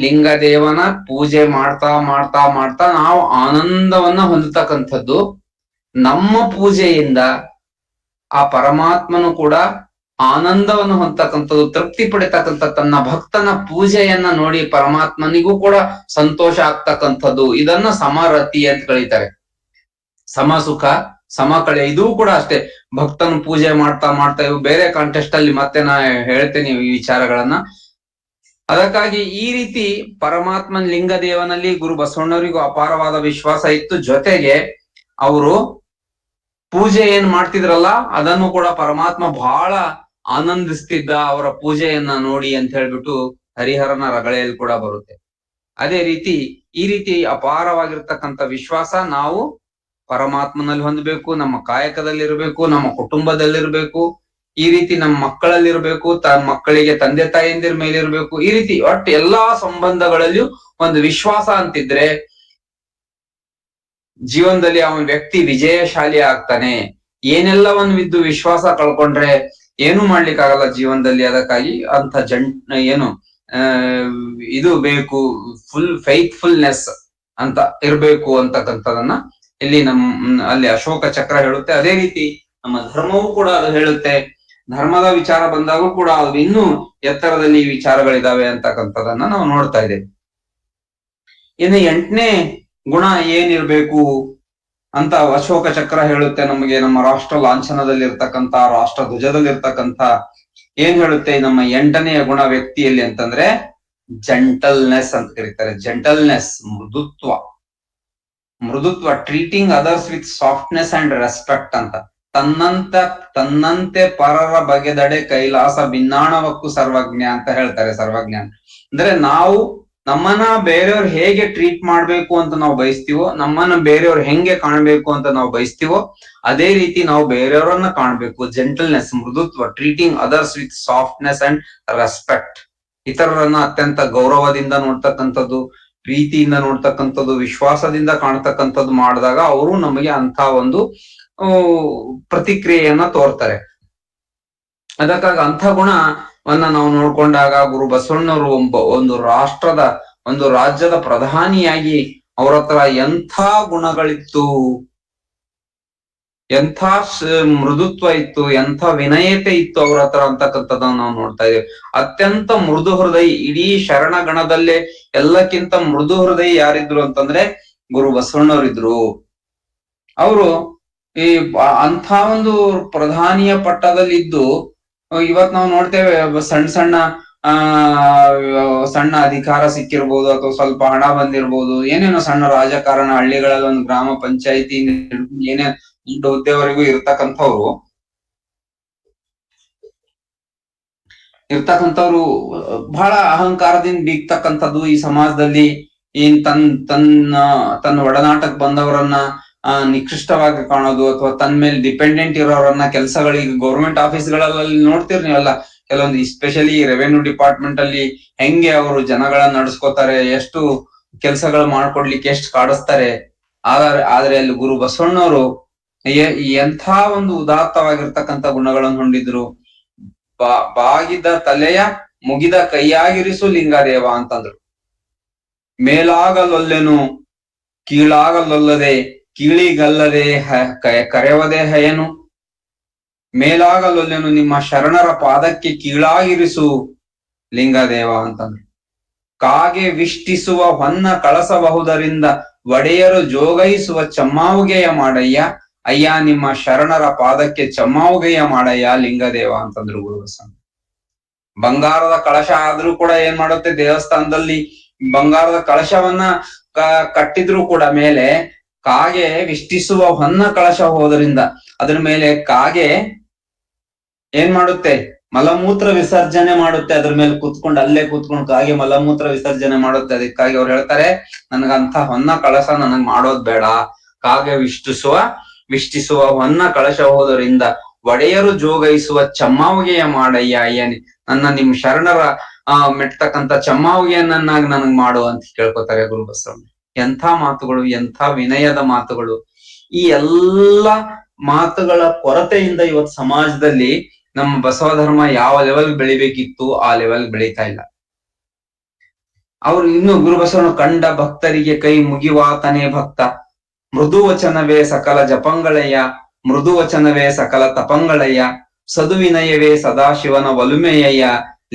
ಲಿಂಗದೇವನ ಪೂಜೆ ಮಾಡ್ತಾ ಮಾಡ್ತಾ ಮಾಡ್ತಾ ನಾವು ಆನಂದವನ್ನ ಹೊಂದತಕ್ಕಂಥದ್ದು. ನಮ್ಮ ಪೂಜೆಯಿಂದ ಆ ಪರಮಾತ್ಮನು ಕೂಡ ಆನಂದವನ್ನು ಹೊಂದತಕ್ಕಂಥದ್ದು, ತೃಪ್ತಿ ಪಡಿತಕ್ಕಂಥ ತನ್ನ ಭಕ್ತನ ಪೂಜೆಯನ್ನ ನೋಡಿ ಪರಮಾತ್ಮನಿಗೂ ಕೂಡ ಸಂತೋಷ ಆಗ್ತಕ್ಕಂಥದ್ದು. ಇದನ್ನ ಸಮರತಿ ಅಂತ ಕರೀತಾರೆ. ಸಮಸುಖ, ಸಮಕಳೆ ಇದೂ ಕೂಡ ಅಷ್ಟೇ. ಭಕ್ತನ ಪೂಜೆ ಮಾಡ್ತಾ ಮಾಡ್ತಾ, ಇವು ಬೇರೆ ಕಾಂಟೆಸ್ಟ್ ಅಲ್ಲಿ ಮತ್ತೆ ನಾ ಹೇಳ್ತೇನೆ ಈ ವಿಚಾರಗಳನ್ನ. ಅದಕ್ಕಾಗಿ ಈ ರೀತಿ ಪರಮಾತ್ಮನ ಲಿಂಗದೇವನಲ್ಲಿ ಗುರು ಬಸವಣ್ಣವರಿಗೂ ಅಪಾರವಾದ ವಿಶ್ವಾಸ ಇತ್ತು. ಜೊತೆಗೆ ಅವರು ಪೂಜೆ ಏನ್ ಮಾಡ್ತಿದ್ರಲ್ಲ ಅದನ್ನು ಕೂಡ ಪರಮಾತ್ಮ ಬಹಳ ಆನಂದಿಸ್ತಿದ್ದ ಅವರ ಪೂಜೆಯನ್ನ ನೋಡಿ ಅಂತ ಹೇಳ್ಬಿಟ್ಟು ಹರಿಹರನ ರಗಳೆಯಲ್ಲಿ ಕೂಡ ಬರುತ್ತೆ. ಅದೇ ರೀತಿ ಈ ರೀತಿ ಅಪಾರವಾಗಿರ್ತಕ್ಕಂಥ ವಿಶ್ವಾಸ ನಾವು ಪರಮಾತ್ಮನಲ್ಲಿ ಹೊಂದಬೇಕು, ನಮ್ಮ ಕಾಯಕದಲ್ಲಿರ್ಬೇಕು, ನಮ್ಮ ಕುಟುಂಬದಲ್ಲಿರ್ಬೇಕು. ಈ ರೀತಿ ನಮ್ಮ ಮಕ್ಕಳಲ್ಲಿರ್ಬೇಕು, ಮಕ್ಕಳಿಗೆ ತಂದೆ ತಾಯಿಯಂದಿರ ಮೇಲಿರ್ಬೇಕು, ಈ ರೀತಿ ಒಟ್ಟು ಎಲ್ಲಾ ಸಂಬಂಧಗಳಲ್ಲಿಯೂ ಒಂದು ವಿಶ್ವಾಸ ಅಂತಿದ್ರೆ ಜೀವನದಲ್ಲಿ ಅವನ ವ್ಯಕ್ತಿ ವಿಜಯಶಾಲಿ ಆಗ್ತಾನೆ. ಏನೆಲ್ಲವನ್ನು ಬಿದ್ದು ವಿಶ್ವಾಸ ಕಳ್ಕೊಂಡ್ರೆ ಏನು ಮಾಡ್ಲಿಕ್ಕಾಗಲ್ಲ ಜೀವನದಲ್ಲಿ. ಅದಕ್ಕಾಗಿ ಅಂತ ಏನು ಇದು ಬೇಕು, ಫುಲ್ ಫೈತ್ಫುಲ್ನೆಸ್ ಅಂತ ಇರ್ಬೇಕು ಅಂತಕ್ಕಂಥದನ್ನ ಇಲ್ಲಿ ಅಲ್ಲಿ ಅಶೋಕ ಚಕ್ರ ಹೇಳುತ್ತೆ. ಅದೇ ರೀತಿ ನಮ್ಮ ಧರ್ಮವೂ ಕೂಡ ಅದು ಹೇಳುತ್ತೆ. ಧರ್ಮದ ವಿಚಾರ ಬಂದಾಗೂ ಕೂಡ ಅದು ಇನ್ನೂ ಎತ್ತರದಲ್ಲಿ ವಿಚಾರಗಳಿದಾವೆ ಅಂತಕ್ಕಂಥದನ್ನ ನಾವು ನೋಡ್ತಾ ಇದ್ದೇವೆ. ಇನ್ನು 8ನೇ ಗುಣ ಏನಿರ್ಬೇಕು ಅಂತ ಅಶೋಕ ಚಕ್ರ ಹೇಳುತ್ತೆ ನಮಗೆ. ನಮ್ಮ ರಾಷ್ಟ್ರ ಲಾಂಛನದಲ್ಲಿರ್ತಕ್ಕಂಥ, ರಾಷ್ಟ್ರ ಧ್ವಜದಲ್ಲಿರ್ತಕ್ಕಂಥ ಏನ್ ಹೇಳುತ್ತೆ ನಮ್ಮ 8ನೆಯ ಗುಣ ವ್ಯಕ್ತಿಯಲ್ಲಿ ಅಂತಂದ್ರೆ ಜೆಂಟಲ್ನೆಸ್ ಅಂತ ಕರೀತಾರೆ. ಜೆಂಟಲ್ನೆಸ್, ಮೃದುತ್ವ, treating others with softness and respect ಅಂತ. ತನ್ನಂತೆ ಪರರ ಬಗೆದಡೆ ಕೈಲಾಸ ಭಿನ್ನಾಣವಕ್ಕೂ ಸರ್ವಜ್ಞ ಅಂತ ಹೇಳ್ತಾರೆ. ಸರ್ವಜ್ಞ ಅಂದ್ರೆ ನಾವು ನಮ್ಮನ್ನ ಬೇರೆಯವ್ರು ಹೇಗೆ ಟ್ರೀಟ್ ಮಾಡ್ಬೇಕು ಅಂತ ನಾವು ಬಯಸ್ತೀವೋ, ನಮ್ಮನ್ನ ಬೇರೆಯವ್ರು ಹೆಂಗೆ ಕಾಣ್ಬೇಕು ಅಂತ ನಾವು ಬಯಸ್ತೀವೋ, ಅದೇ ರೀತಿ ನಾವು ಬೇರೆಯವರನ್ನ ಕಾಣ್ಬೇಕು. ಜೆಂಟಲ್ನೆಸ್, ಮೃದುತ್ವ, treating others with softness and respect. ಇತರರನ್ನ ಅತ್ಯಂತ ಗೌರವದಿಂದ ನೋಡ್ತಕ್ಕಂಥದ್ದು, ಪ್ರೀತಿಯಿಂದ ನೋಡ್ತಕ್ಕಂಥದ್ದು, ವಿಶ್ವಾಸದಿಂದ ಕಾಣ್ತಕ್ಕಂಥದ್ದು ಮಾಡಿದಾಗ ಅವರು ನಮಗೆ ಅಂತ ಒಂದು ಪ್ರತಿಕ್ರಿಯೆಯನ್ನ ತೋರ್ತಾರೆ. ಅದಕ್ಕಾಗಿ ಅಂಥ ಗುಣವನ್ನ ನಾವು ನೋಡ್ಕೊಂಡಾಗ ಗುರು ಬಸವಣ್ಣವರು ಒಂದು ರಾಷ್ಟ್ರದ, ಒಂದು ರಾಜ್ಯದ ಪ್ರಧಾನಿಯಾಗಿ ಅವ್ರ ಹತ್ರ ಎಂಥ ಗುಣಗಳಿತ್ತು, ಎಂಥ ಮೃದುತ್ವ ಇತ್ತು, ಎಂಥ ವಿನಯತೆ ಇತ್ತು ಅವ್ರ ಹತ್ರ ಅಂತಕ್ಕಂಥದ್ದನ್ನ ನಾವು ನೋಡ್ತಾ ಇದ್ದೇವೆ. ಅತ್ಯಂತ ಮೃದು ಹೃದಯ, ಇಡೀ ಶರಣ ಗಣದಲ್ಲೇ ಎಲ್ಲಕ್ಕಿಂತ ಮೃದು ಹೃದಯ ಯಾರಿದ್ರು ಅಂತಂದ್ರೆ ಗುರು ಬಸವಣ್ಣವರಿದ್ರು. ಅವರು ಈ ಅಂಥ ಒಂದು ಪ್ರಧಾನಿಯ ಪಟ್ಟದಲ್ಲಿದ್ದು ಇವತ್ ನಾವು ನೋಡ್ತೇವೆ ಸಣ್ಣ ಅಧಿಕಾರ ಸಿಕ್ಕಿರ್ಬೋದು, ಅಥವಾ ಸ್ವಲ್ಪ ಹಣ ಬಂದಿರ್ಬೋದು, ಏನೇನೋ ಸಣ್ಣ ರಾಜಕಾರಣ, ಹಳ್ಳಿಗಳಲ್ಲಿ ಒಂದು ಗ್ರಾಮ ಪಂಚಾಯಿತಿ ಏನೇ ದೊಡ್ಡ ಹುದ್ದೆವರೆಗೂ ಇರ್ತಕ್ಕಂಥವ್ರು ಬಹಳ ಅಹಂಕಾರದಿಂದ ಬೀಗ್ತಕ್ಕಂಥದ್ದು. ಈ ಸಮಾಜದಲ್ಲಿ ತನ್ನ ಒಡನಾಟಕ್ ಬಂದವರನ್ನ ನಿಕೃಷ್ಟವಾಗಿ ಕಾಣೋದು, ಅಥವಾ ತನ್ನ ಮೇಲೆ ಡಿಪೆಂಡೆಂಟ್ ಇರೋರನ್ನ ಕೆಲಸಗಳಿಗೆ ಗೌರ್ಮೆಂಟ್ ಆಫೀಸ್ಗಳಲ್ಲಿ ನೋಡ್ತೀರಿ ನೀವೆಲ್ಲ. ಕೆಲವೊಂದು ಎಸ್ಪೆಷಲಿ ರೆವೆನ್ಯೂ ಡಿಪಾರ್ಟ್ಮೆಂಟ್ ಅಲ್ಲಿ ಹೆಂಗೆ ಅವರು ಜನಗಳನ್ನ ನಡೆಸ್ಕೋತಾರೆ, ಎಷ್ಟು ಕೆಲಸಗಳು ಮಾಡ್ಕೊಡ್ಲಿಕ್ಕೆ ಎಷ್ಟು ಕಾಡಿಸ್ತಾರೆ. ಆದ್ರೆ ಅಲ್ಲಿ ಗುರು ಬಸವಣ್ಣವರು ಎಂಥ ಒಂದು ಉದಾತ್ತವಾಗಿರ್ತಕ್ಕಂಥ ಗುಣಗಳನ್ನು ಹೊಂದಿದ್ರು. ಬಾಗಿದ ತಲೆಯ ಮುಗಿದ ಕೈಯಾಗಿರಿಸು ಲಿಂಗದೇವ ಅಂತಂದ್ರು. ಮೇಲಾಗಲೊಲ್ಲೆನು ಕೀಳಾಗಲೊಲ್ಲದೆ, ಕೀಳಿಗಲ್ಲದೆ ಕರೆವದೆ ಹಯನು. ಮೇಲಾಗಲೊಲ್ಲೆನು ನಿಮ್ಮ ಶರಣರ ಪಾದಕ್ಕೆ ಕೀಳಾಗಿರಿಸು ಲಿಂಗದೇವ ಅಂತಂದ್ರು. ಕಾಗೆ ವಿಷ್ಟಿಸುವ ಹೊನ್ನ ಕಳಸಬಹುದರಿಂದ ಒಡೆಯರು ಜೋಗೈಸುವ ಚಮ್ಮಾವುಗೆಯ ಮಾಡಯ್ಯ. ಅಯ್ಯ ನಿಮ್ಮ ಶರಣರ ಪಾದಕ್ಕೆ ಚಮ್ಮಾವುಗೆಯ ಮಾಡಯ್ಯ ಲಿಂಗದೇವ ಅಂತಂದ್ರು ಗುರು ಬಸವಣ್ಣ. ಬಂಗಾರದ ಕಳಶ ಆದ್ರೂ ಕೂಡ ಏನ್ ಮಾಡುತ್ತೆ, ದೇವಸ್ಥಾನದಲ್ಲಿ ಬಂಗಾರದ ಕಳಶವನ್ನ ಕಟ್ಟಿದ್ರು ಕೂಡ ಮೇಲೆ ಕಾಗೆ ವಿಷ್ಟಿಸುವ ಹೊನ್ನ ಕಳಶ ಹೋದ್ರಿಂದ ಅದ್ರ ಮೇಲೆ ಕಾಗೆ ಏನ್ ಮಾಡುತ್ತೆ, ಮಲಮೂತ್ರ ವಿಸರ್ಜನೆ ಮಾಡುತ್ತೆ. ಅದ್ರ ಮೇಲೆ ಅಲ್ಲೇ ಕೂತ್ಕೊಂಡು ಕಾಗೆ ಮಲಮೂತ್ರ ವಿಸರ್ಜನೆ ಮಾಡುತ್ತೆ. ಅದಕ್ಕಾಗಿ ಅವ್ರು ಹೇಳ್ತಾರೆ, ನನಗಂತ ಹೊನ್ನ ಕಳಶ ನನಗ್ ಮಾಡೋದ್ ಬೇಡ. ಕಾಗೆ ವಿಷ್ಟಿಸುವ ಹೊನ್ನ ಕಳಶ ಹೋದರಿಂದ ಒಡೆಯರು ಜೋಗೈಸುವ ಚಮ್ಮಾವುಗೆಯ ಮಾಡಯ್ಯ. ಅಯ್ಯನಿ ನನ್ನ ನಿಮ್ ಶರಣರ ಮೆಟ್ತಕ್ಕಂಥ ಚಮ್ಮಾವುಗೆಯನ್ನಾಗಿ ನನಗ್ ಮಾಡು ಅಂತ ಕೇಳ್ಕೊತಾರೆ ಗುರು ಬಸವಣ್ಣ. ಎಂಥ ಮಾತುಗಳು, ಎಂಥ ವಿನಯದ ಮಾತುಗಳು. ಈ ಎಲ್ಲ ಮಾತುಗಳ ಕೊರತೆಯಿಂದ ಇವತ್ತು ಸಮಾಜದಲ್ಲಿ ನಮ್ಮ ಬಸವ ಧರ್ಮ ಯಾವ ಲೆವೆಲ್ ಬೆಳಿಬೇಕಿತ್ತು ಆ ಲೆವೆಲ್ ಬೆಳೀತಾ ಇಲ್ಲ. ಅವ್ರು ಇನ್ನು ಗುರು ಬಸವಣ್ಣ ಕಂಡ ಭಕ್ತರಿಗೆ ಕೈ ಮುಗಿವಾತನೇ ಭಕ್ತ. ಮೃದು ವಚನವೇ ಸಕಲ ಜಪಂಗಳಯ್ಯ, ಮೃದು ವಚನವೇ ಸಕಲ ತಪಂಗಳಯ್ಯ. ಸದುವಿನಯವೇ ಸದಾಶಿವನ ಒಲುಮೆಯಯ್ಯ,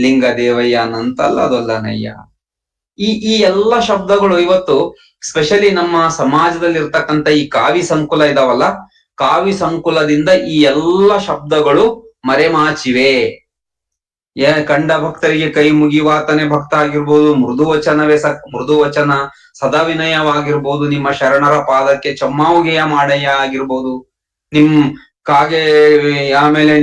ಲಿಂಗ ದೇವಯ್ಯ ನಂತಲ್ಲದೊಲ್ಲನಯ್ಯ. ಈ ಎಲ್ಲ ಶಬ್ದಗಳು ಇವತ್ತು ಸ್ಪೆಷಲಿ ನಮ್ಮ ಸಮಾಜದಲ್ಲಿ ಇರ್ತಕ್ಕಂಥ ಈ ಕಾವಿ ಸಂಕುಲ ಇದಾವಲ್ಲ, ಕಾವಿ ಸಂಕುಲದಿಂದ ಈ ಎಲ್ಲ ಶಬ್ದಗಳು ಮರೆಮಾಚಿವೆ. ಕಂಡ ಭಕ್ತರಿಗೆ ಕೈ ಮುಗಿವಾತನೇ ಭಕ್ತ ಆಗಿರ್ಬೋದು, ಮೃದು ವಚನ ಸದಾ ವಿನಯವಾಗಿರ್ಬೋದು, ನಿಮ್ಮ ಶರಣರ ಪಾದಕ್ಕೆ ಚಮ್ಮಾವುಗೆಯ ಮಾಡಯ್ಯ ಆಗಿರ್ಬೋದು, ಕಾಗೆ ಆಮೇಲೆ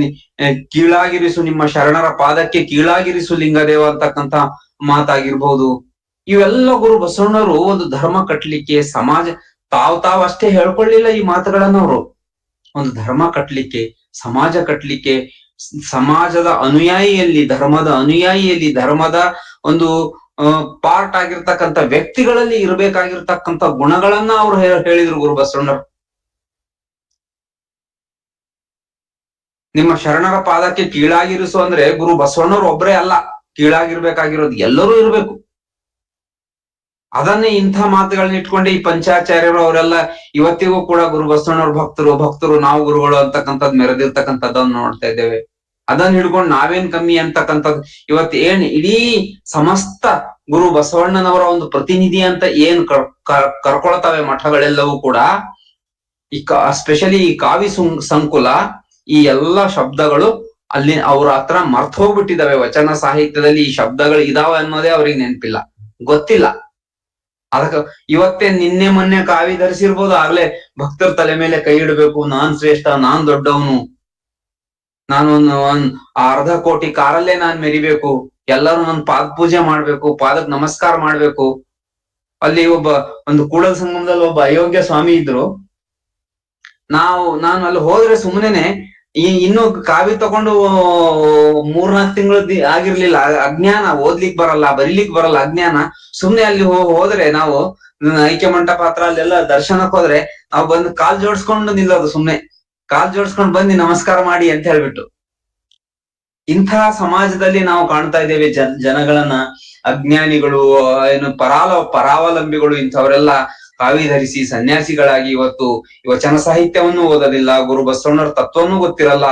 ಕೀಳಾಗಿರಿಸು ನಿಮ್ಮ ಶರಣರ ಪಾದಕ್ಕೆ ಕೀಳಾಗಿರಿಸು ಲಿಂಗದೇವ ಅಂತಕ್ಕಂಥ ಮಾತಾಗಿರ್ಬೋದು. ಇವೆಲ್ಲ ಗುರು ಬಸವಣ್ಣವರು ಒಂದು ಧರ್ಮ ಕಟ್ಲಿಕ್ಕೆ, ಸಮಾಜ ತಾವ್ ಅಷ್ಟೇ ಹೇಳ್ಕೊಳ್ಳಿಲ್ಲ ಈ ಮಾತುಗಳನ್ನ. ಅವರು ಒಂದು ಧರ್ಮ ಕಟ್ಲಿಕ್ಕೆ, ಸಮಾಜ ಕಟ್ಲಿಕ್ಕೆ, ಸಮಾಜದ ಅನುಯಾಯಿಯಲ್ಲಿ, ಧರ್ಮದ ಒಂದು ಪಾರ್ಟ್ ಆಗಿರ್ತಕ್ಕಂಥ ವ್ಯಕ್ತಿಗಳಲ್ಲಿ ಇರಬೇಕಾಗಿರ್ತಕ್ಕಂಥ ಗುಣಗಳನ್ನ ಅವ್ರು ಹೇಳಿದ್ರು ಗುರು ಬಸವಣ್ಣರು. ನಿಮ್ಮ ಶರಣರ ಪಾದಕ್ಕೆ ಕೀಳಾಗಿರಿಸು ಅಂದ್ರೆ ಗುರು ಬಸವಣ್ಣವ್ರು ಒಬ್ರೇ ಅಲ್ಲ ಕೀಳಾಗಿರ್ಬೇಕಾಗಿರೋದು, ಎಲ್ಲರೂ ಇರ್ಬೇಕು. ಅದನ್ನೇ ಇಂಥ ಮಾತುಗಳನ್ನ ಇಟ್ಕೊಂಡು ಈ ಪಂಚಾಚಾರ್ಯರು ಅವರೆಲ್ಲ ಇವತ್ತಿಗೂ ಕೂಡ ಗುರು ಬಸವಣ್ಣವ್ರ ಭಕ್ತರು ನಾವು ಗುರುಗಳು ಅಂತಕ್ಕಂಥದ್ದು ಮೆರೆದಿರ್ತಕ್ಕಂಥದ್ದನ್ನು ನೋಡ್ತಾ ಇದ್ದೇವೆ. ಅದನ್ನ ಹಿಡ್ಕೊಂಡು ನಾವೇನ್ ಕಮ್ಮಿ ಅಂತಕ್ಕಂಥದ್ದು ಇವತ್ತು ಇಡೀ ಸಮಸ್ತ ಗುರು ಬಸವಣ್ಣನವರ ಒಂದು ಪ್ರತಿನಿಧಿ ಅಂತ ಕರ್ಕೊಳ್ತವೆ ಮಠಗಳೆಲ್ಲವೂ ಕೂಡ. ಸ್ಪೆಷಲಿ ಈ ಕಾವಿ ಸಂಕುಲ, ಈ ಎಲ್ಲಾ ಶಬ್ದಗಳು ಅಲ್ಲಿ ಅವ್ರ ಹತ್ರ ಮರ್ತ ಹೋಗ್ಬಿಟ್ಟಿದಾವೆ. ವಚನ ಸಾಹಿತ್ಯದಲ್ಲಿ ಈ ಶಬ್ದಗಳು ಇದಾವೆ ಅನ್ನೋದೇ ಅವ್ರಿಗೆ ನೆನಪಿಲ್ಲ, ಗೊತ್ತಿಲ್ಲ. ಅದಕ್ಕ ಇವತ್ತೇ ನಿನ್ನೆ ಮೊನ್ನೆ ಕಾವಿ ಧರಿಸಿರ್ಬೋದು, ಆಗ್ಲೇ ಭಕ್ತರ ತಲೆ ಮೇಲೆ ಕೈ ಇಡಬೇಕು, ನಾನ್ ಶ್ರೇಷ್ಠ, ನಾನ್ ದೊಡ್ಡವನು, ನಾನು ಒಂದ್ ಅರ್ಧ ಕೋಟಿ ಕಾರಲ್ಲೇ ನಾನ್ ಮೆರಿಬೇಕು, ಎಲ್ಲರೂ ನನ್ ಪಾದ ಪೂಜೆ ಮಾಡ್ಬೇಕು, ಪಾದಕ್ ನಮಸ್ಕಾರ ಮಾಡ್ಬೇಕು. ಅಲ್ಲಿ ಒಂದು ಕೂಡಲ ಸಂಗಮದಲ್ಲಿ ಒಬ್ಬ ಅಯೋಗ್ಯ ಸ್ವಾಮಿ ಇದ್ರು. ನಾನು ಅಲ್ಲಿ ಹೋದ್ರೆ ಸುಮ್ಮನೆ ಇನ್ನು ಕಾವಿ ತಗೊಂಡು 3-4 ತಿಂಗಳು ಆಗಿರ್ಲಿಲ್ಲ. ಅಜ್ಞಾನ, ಓದ್ಲಿಕ್ ಬರಲ್ಲ, ಬರೀಲಿಕ್ ಬರಲ್ಲ, ಅಜ್ಞಾನ. ಸುಮ್ನೆ ಅಲ್ಲಿ ಹೋದ್ರೆ ನಾವು ಐಕ್ಯ ಮಂಟಪ ಹತ್ರ ಅಲ್ಲೆಲ್ಲ ದರ್ಶನಕ್ ಹೋದ್ರೆ ನಾವು ಬಂದು ಕಾಲ್ ಜೋಡ್ಸ್ಕೊಂಡು ನಿಲ್ಲೋದು, ಸುಮ್ನೆ ಕಾಲ್ ಜೋಡ್ಸ್ಕೊಂಡ್ ಬಂದು ನಮಸ್ಕಾರ ಮಾಡಿ ಅಂತ ಹೇಳ್ಬಿಟ್ಟು. ಇಂಥ ಸಮಾಜದಲ್ಲಿ ನಾವು ಕಾಣ್ತಾ ಇದ್ದೇವೆ ಜನಗಳನ್ನ. ಅಜ್ಞಾನಿಗಳು, ಪರಾವಲಂಬಿಗಳು ಇಂಥವರೆಲ್ಲ ಕಾವಿ ಧರಿಸಿ ಸನ್ಯಾಸಿಗಳಾಗಿ ಇವತ್ತು ವಚನ ಸಾಹಿತ್ಯವನ್ನು ಓದೋದಿಲ್ಲ, ಗುರು ಬಸವಣ್ಣರ ತತ್ವವನ್ನು ಗೊತ್ತಿರಲ್ಲ.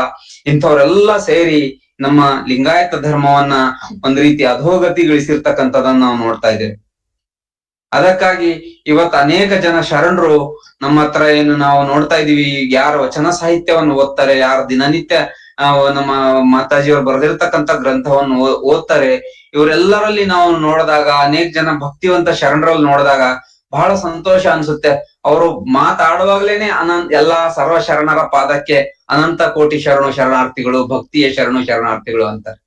ಇಂಥವರೆಲ್ಲ ಸೇರಿ ನಮ್ಮ ಲಿಂಗಾಯತ ಧರ್ಮವನ್ನ ಒಂದ್ ರೀತಿ ಅಧೋಗತಿಗೊಳಿಸಿರ್ತಕ್ಕಂಥದನ್ನ ನಾವು ನೋಡ್ತಾ ಇದ್ದೇವೆ. ಅದಕ್ಕಾಗಿ ಇವತ್ತು ಅನೇಕ ಜನ ಶರಣರು ನಮ್ಮ ಹತ್ರ ಏನು ನಾವು ನೋಡ್ತಾ ಇದೀವಿ, ಯಾರು ವಚನ ಸಾಹಿತ್ಯವನ್ನು ಓದ್ತಾರೆ, ಯಾರು ದಿನನಿತ್ಯ ನಮ್ಮ ಮಾತಾಜಿಯವರು ಬರೆದಿರ್ತಕ್ಕಂಥ ಗ್ರಂಥವನ್ನು ಓದ್ತಾರೆ, ಇವರೆಲ್ಲರಲ್ಲಿ ನಾವು ನೋಡಿದಾಗ, ಅನೇಕ ಜನ ಭಕ್ತಿವಂತ ಶರಣರಲ್ಲಿ ನೋಡಿದಾಗ ಬಹಳ ಸಂತೋಷ ಅನ್ಸುತ್ತೆ. ಅವರು ಮಾತಾಡುವಾಗ್ಲೇನೆ ಎಲ್ಲಾ ಸರ್ವ ಶರಣರ ಪಾದಕ್ಕೆ ಅನಂತ ಕೋಟಿ ಶರಣಾರ್ಥಿಗಳು, ಭಕ್ತಿಯ ಶರಣಾರ್ಥಿಗಳು ಅಂತಾರೆ.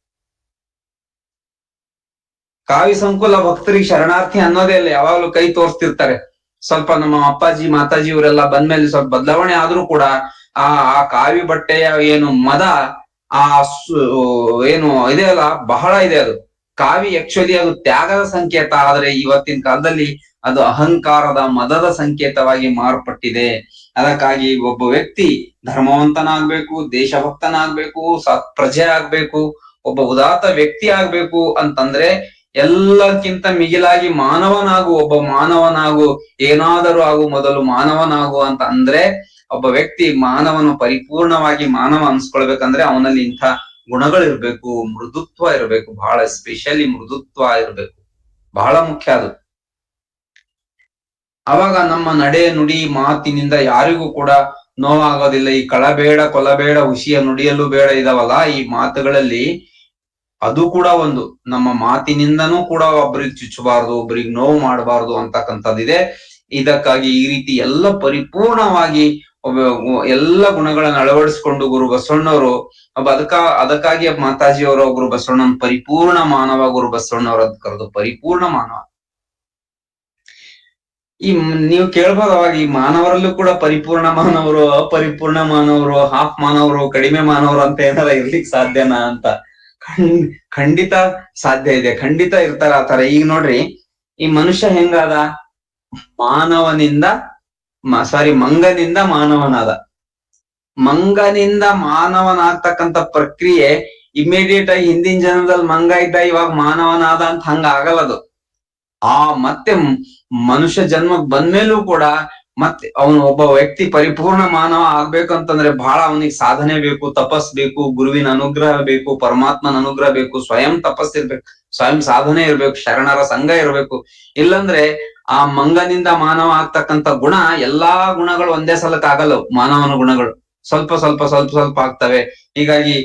ಕಾವಿ ಸಂಕುಲ ಭಕ್ತರಿಗೆ ಶರಣಾರ್ಥಿ ಅನ್ನೋದೇ ಇಲ್ಲ, ಯಾವಾಗ್ಲೂ ಕೈ ತೋರಿಸ್ತಿರ್ತಾರೆ. ಸ್ವಲ್ಪ ನಮ್ಮ ಅಪ್ಪಾಜಿ ಮಾತಾಜಿ ಇವರೆಲ್ಲ ಬಂದ್ಮೇಲೆ ಸ್ವಲ್ಪ ಬದಲಾವಣೆ ಆದ್ರೂ ಕೂಡ ಆ ಕಾವಿ ಬಟ್ಟೆಯ ಏನು ಮದ, ಏನು ಇದೆ ಅಲ್ಲ, ಬಹಳ ಇದೆ ಅದು. ಕಾವಿ ಆಕ್ಚುಲಿ ಅದು ತ್ಯಾಗದ ಸಂಕೇತ, ಆದ್ರೆ ಇವತ್ತಿನ ಕಾಲದಲ್ಲಿ ಅದು ಅಹಂಕಾರದ, ಮದದ ಸಂಕೇತವಾಗಿ ಮಾರ್ಪಟ್ಟಿದೆ. ಅದಕ್ಕಾಗಿ ಒಬ್ಬ ವ್ಯಕ್ತಿ ಧರ್ಮವಂತನಾಗ್ಬೇಕು, ದೇಶಭಕ್ತನಾಗ್ಬೇಕು, ಪ್ರಜೆ ಆಗ್ಬೇಕು, ಒಬ್ಬ ಉದಾತ್ತ ವ್ಯಕ್ತಿ ಆಗ್ಬೇಕು ಅಂತಂದ್ರೆ ಎಲ್ಲಕ್ಕಿಂತ ಮಿಗಿಲಾಗಿ ಒಬ್ಬ ಮಾನವನಾಗು, ಏನಾದರೂ ಆಗು, ಮೊದಲು ಮಾನವನಾಗು ಅಂತ ಅಂದ್ರೆ ಒಬ್ಬ ವ್ಯಕ್ತಿ ಮಾನವನು ಪರಿಪೂರ್ಣವಾಗಿ ಮಾನವ ಅನ್ಸ್ಕೊಳ್ಬೇಕಂದ್ರೆ ಅವನಲ್ಲಿ ಇಂಥ ಗುಣಗಳಿರ್ಬೇಕು, ಮೃದುತ್ವ ಇರಬೇಕು, ಬಹಳ ಸ್ಪೆಷಲಿ ಮೃದುತ್ವ ಇರಬೇಕು, ಬಹಳ ಮುಖ್ಯ ಅದು. ಅವಾಗ ನಮ್ಮ ನಡೆ ನುಡಿ ಮಾತಿನಿಂದ ಯಾರಿಗೂ ಕೂಡ ನೋವಾಗೋದಿಲ್ಲ. ಈ ಕಳಬೇಡ, ಕೊಲಬೇಡ, ಹುಸಿಯ ನುಡಿಯಲ್ಲೂ ಬೇಡ ಇದಾವಲ್ಲ ಈ ಮಾತುಗಳಲ್ಲಿ, ಅದು ಕೂಡ ಒಂದು ನಮ್ಮ ಮಾತಿನಿಂದನೂ ಕೂಡ ಒಬ್ರಿಗೆ ಚುಚ್ಚಬಾರ್ದು, ಒಬ್ರಿಗೆ ನೋವು ಮಾಡಬಾರ್ದು ಅಂತಕ್ಕಂಥದ್ದಿದೆ. ಇದಕ್ಕಾಗಿ ಈ ರೀತಿ ಎಲ್ಲ ಪರಿಪೂರ್ಣವಾಗಿ ಎಲ್ಲ ಗುಣಗಳನ್ನ ಅಳವಡಿಸ್ಕೊಂಡು ಗುರು ಬಸವಣ್ಣವರು ಅದಕ್ಕಾಗಿ ಮಾತಾಜಿಯವರ ಗುರು ಬಸವಣ್ಣನ ಪರಿಪೂರ್ಣ ಮಾನವ, ಗುರು ಬಸವಣ್ಣವ್ರ ಕರೆದು ಪರಿಪೂರ್ಣ ಮಾನವ. ನೀವು ಕೇಳ್ಬೋದು ಅವಾಗ ಈ ಮಾನವರಲ್ಲೂ ಕೂಡ ಪರಿಪೂರ್ಣ ಮಾನವರು, ಅಪರಿಪೂರ್ಣ ಮಾನವರು, ಹಾಫ್ ಮಾನವರು, ಕಡಿಮೆ ಮಾನವರು ಅಂತ ಏನಾರ ಇರ್ಲಿಕ್ಕೆ ಸಾಧ್ಯನಾ ಅಂತ. ಖಂಡಿತ ಸಾಧ್ಯ ಇದೆ, ಖಂಡಿತ ಇರ್ತಾರ ಆತರ. ಈಗ ನೋಡ್ರಿ, ಈ ಮನುಷ್ಯ ಹೆಂಗಾದ, ಮಂಗನಿಂದ ಮಾನವನಾದ. ಮಂಗನಿಂದ ಮಾನವನಾಗ್ತಕ್ಕಂಥ ಪ್ರಕ್ರಿಯೆ ಇಮಿಡಿಯೇಟ್ ಆಗಿ ಹಿಂದಿನ ಜನ್ಮದಲ್ಲಿ ಮಂಗ ಇದ್ದ, ಇವಾಗ ಮಾನವನಾದ ಅಂತ ಹಂಗ ಆಗಲ್ಲದು. ಮತ್ತೆ ಮನುಷ್ಯ ಜನ್ಮಕ್ ಬಂದ್ಮೇಲೂ ಕೂಡ ಮತ್ತೆ ಅವನು ಒಬ್ಬ ವ್ಯಕ್ತಿ ಪರಿಪೂರ್ಣ ಮಾನವ ಆಗ್ಬೇಕಂತಂದ್ರೆ ಬಹಳ ಅವನಿಗೆ ಸಾಧನೆ ಬೇಕು, ತಪಸ್ ಬೇಕು, ಗುರುವಿನ ಅನುಗ್ರಹ ಬೇಕು, ಪರಮಾತ್ಮನ ಅನುಗ್ರಹ ಬೇಕು, ಸ್ವಯಂ ತಪಸ್ ಇರ್ಬೇಕು, ಸ್ವಯಂ ಸಾಧನೆ ಇರ್ಬೇಕು, ಶರಣರ ಸಂಘ ಇರ್ಬೇಕು. ಇಲ್ಲಂದ್ರೆ ಆ ಮಂಗನಿಂದ ಮಾನವ ಆಗ್ತಕ್ಕಂಥ ಗುಣ, ಎಲ್ಲಾ ಗುಣಗಳು ಒಂದೇ ಸಲಕ್ಕೆ ಆಗಲ್ಲ. ಮಾನವನ ಗುಣಗಳು ಸ್ವಲ್ಪ ಸ್ವಲ್ಪ ಸ್ವಲ್ಪ ಸ್ವಲ್ಪ ಆಗ್ತವೆ. ಹೀಗಾಗಿ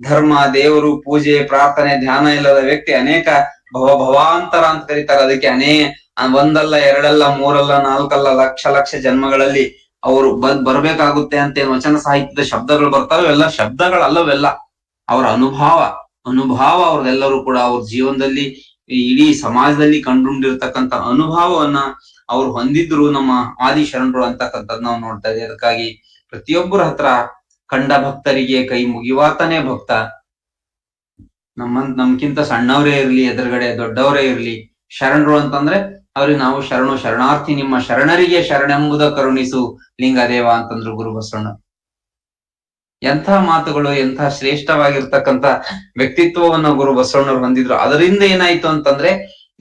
ಧರ್ಮ, ದೇವರು, ಪೂಜೆ, ಪ್ರಾರ್ಥನೆ, ಧ್ಯಾನ ಇಲ್ಲದ ವ್ಯಕ್ತಿ ಅನೇಕ ಭವಾಂತರ ಅಂತ ಕರೀತಾರೆ. ಅದಕ್ಕೆ ಒಂದಲ್ಲ, ಎರಡಲ್ಲ, ಮೂರಲ್ಲ, ನಾಲ್ಕಲ್ಲ, ಲಕ್ಷ ಜನ್ಮಗಳಲ್ಲಿ ಅವರು ಬರ್ಬೇಕಾಗುತ್ತೆ ಅಂತ ಏನ್ ವಚನ ಸಾಹಿತ್ಯದ ಶಬ್ದಗಳು ಬರ್ತಾವೆ, ಎಲ್ಲ ಶಬ್ದಗಳಲ್ಲವೆಲ್ಲ ಅವರ ಅನುಭವ ಅವ್ರದೆಲ್ಲರೂ ಕೂಡ ಅವ್ರ ಜೀವನದಲ್ಲಿ, ಇಡೀ ಸಮಾಜದಲ್ಲಿ ಕಂಡುಕೊಂಡಿರ್ತಕ್ಕಂಥ ಅನುಭವವನ್ನ ಅವ್ರು ಹೊಂದಿದ್ರು ನಮ್ಮ ಆದಿ ಶರಣರು ಅಂತಕ್ಕಂಥದ್ದು ನಾವು ನೋಡ್ತಾ ಇದ್ದೀವಿ. ಅದಕ್ಕಾಗಿ ಪ್ರತಿಯೊಬ್ಬರ ಹತ್ರ ಕಂಡ ಭಕ್ತರಿಗೆ ಕೈ ಮುಗಿವಾತನೇ ಭಕ್ತ. ನಮ್ಕಿಂತ ಸಣ್ಣವರೇ ಇರ್ಲಿ, ಎದುರುಗಡೆ ದೊಡ್ಡವರೇ ಇರ್ಲಿ, ಶರಣರು ಅಂತಂದ್ರೆ ಅವ್ರಿಗೆ ನಾವು ಶರಣಾರ್ಥಿ, ನಿಮ್ಮ ಶರಣರಿಗೆ ಶರಣೆಂಬುದ ಕರುಣಿಸು ಲಿಂಗದೇವ ಅಂತಂದ್ರು ಗುರು ಬಸವಣ್ಣ. ಎಂಥ ಮಾತುಗಳು, ಎಂಥ ಶ್ರೇಷ್ಠವಾಗಿರ್ತಕ್ಕಂಥ ವ್ಯಕ್ತಿತ್ವವನ್ನು ಗುರು ಬಸವಣ್ಣವ್ರು ಹೊಂದಿದ್ರು. ಅದರಿಂದ ಏನಾಯ್ತು ಅಂತಂದ್ರೆ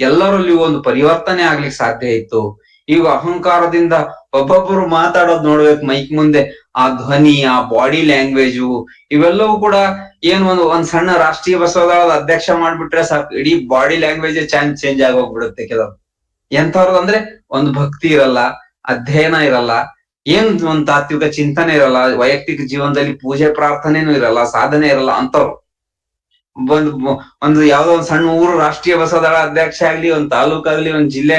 ಎಲ್ಲರಲ್ಲಿ ಒಂದು ಪರಿವರ್ತನೆ ಆಗ್ಲಿಕ್ಕೆ ಸಾಧ್ಯ ಇತ್ತು. ಈಗ ಅಹಂಕಾರದಿಂದ ಒಬ್ಬೊಬ್ಬರು ಮಾತಾಡೋದು ನೋಡ್ಬೇಕು ಮೈಕ್ ಮುಂದೆ, ಆ ಧ್ವನಿ, ಆ ಬಾಡಿ ಲ್ಯಾಂಗ್ವೇಜು, ಇವೆಲ್ಲವೂ ಕೂಡ ಏನ್ ಒಂದ್ ಸಣ್ಣ ರಾಷ್ಟ್ರೀಯ ಬಸವದಳದ ಅಧ್ಯಕ್ಷ ಮಾಡ್ಬಿಟ್ರೆ ಸಾಕು, ಇಡೀ ಬಾಡಿ ಲ್ಯಾಂಗ್ವೇಜ್ ಚೇಂಜ್ ಆಗಿ ಹೋಗ್ಬಿಡುತ್ತೆ ಕೆಲವರು. ಎಂಥವ್ರದ್ದು ಅಂದ್ರೆ ಒಂದು ಭಕ್ತಿ ಇರಲ್ಲ, ಅಧ್ಯಯನ ಇರಲ್ಲ, ಏನ್ ಒಂದ್ ತಾತ್ವಿಕ ಚಿಂತನೆ ಇರಲ್ಲ, ವೈಯಕ್ತಿಕ ಜೀವನದಲ್ಲಿ ಪೂಜೆ ಪ್ರಾರ್ಥನೆನೂ ಇರಲ್ಲ, ಸಾಧನೆ ಇರಲ್ಲ ಅಂತವ್ರು ಒಂದು ಯಾವ್ದೋ ಒಂದ್ ಸಣ್ಣ ಊರು ರಾಷ್ಟ್ರೀಯ ಬಸವದಳ ಅಧ್ಯಕ್ಷ ಆಗ್ಲಿ, ಒಂದ್ ತಾಲೂಕ್ ಆಗ್ಲಿ, ಒಂದ್ ಜಿಲ್ಲೆ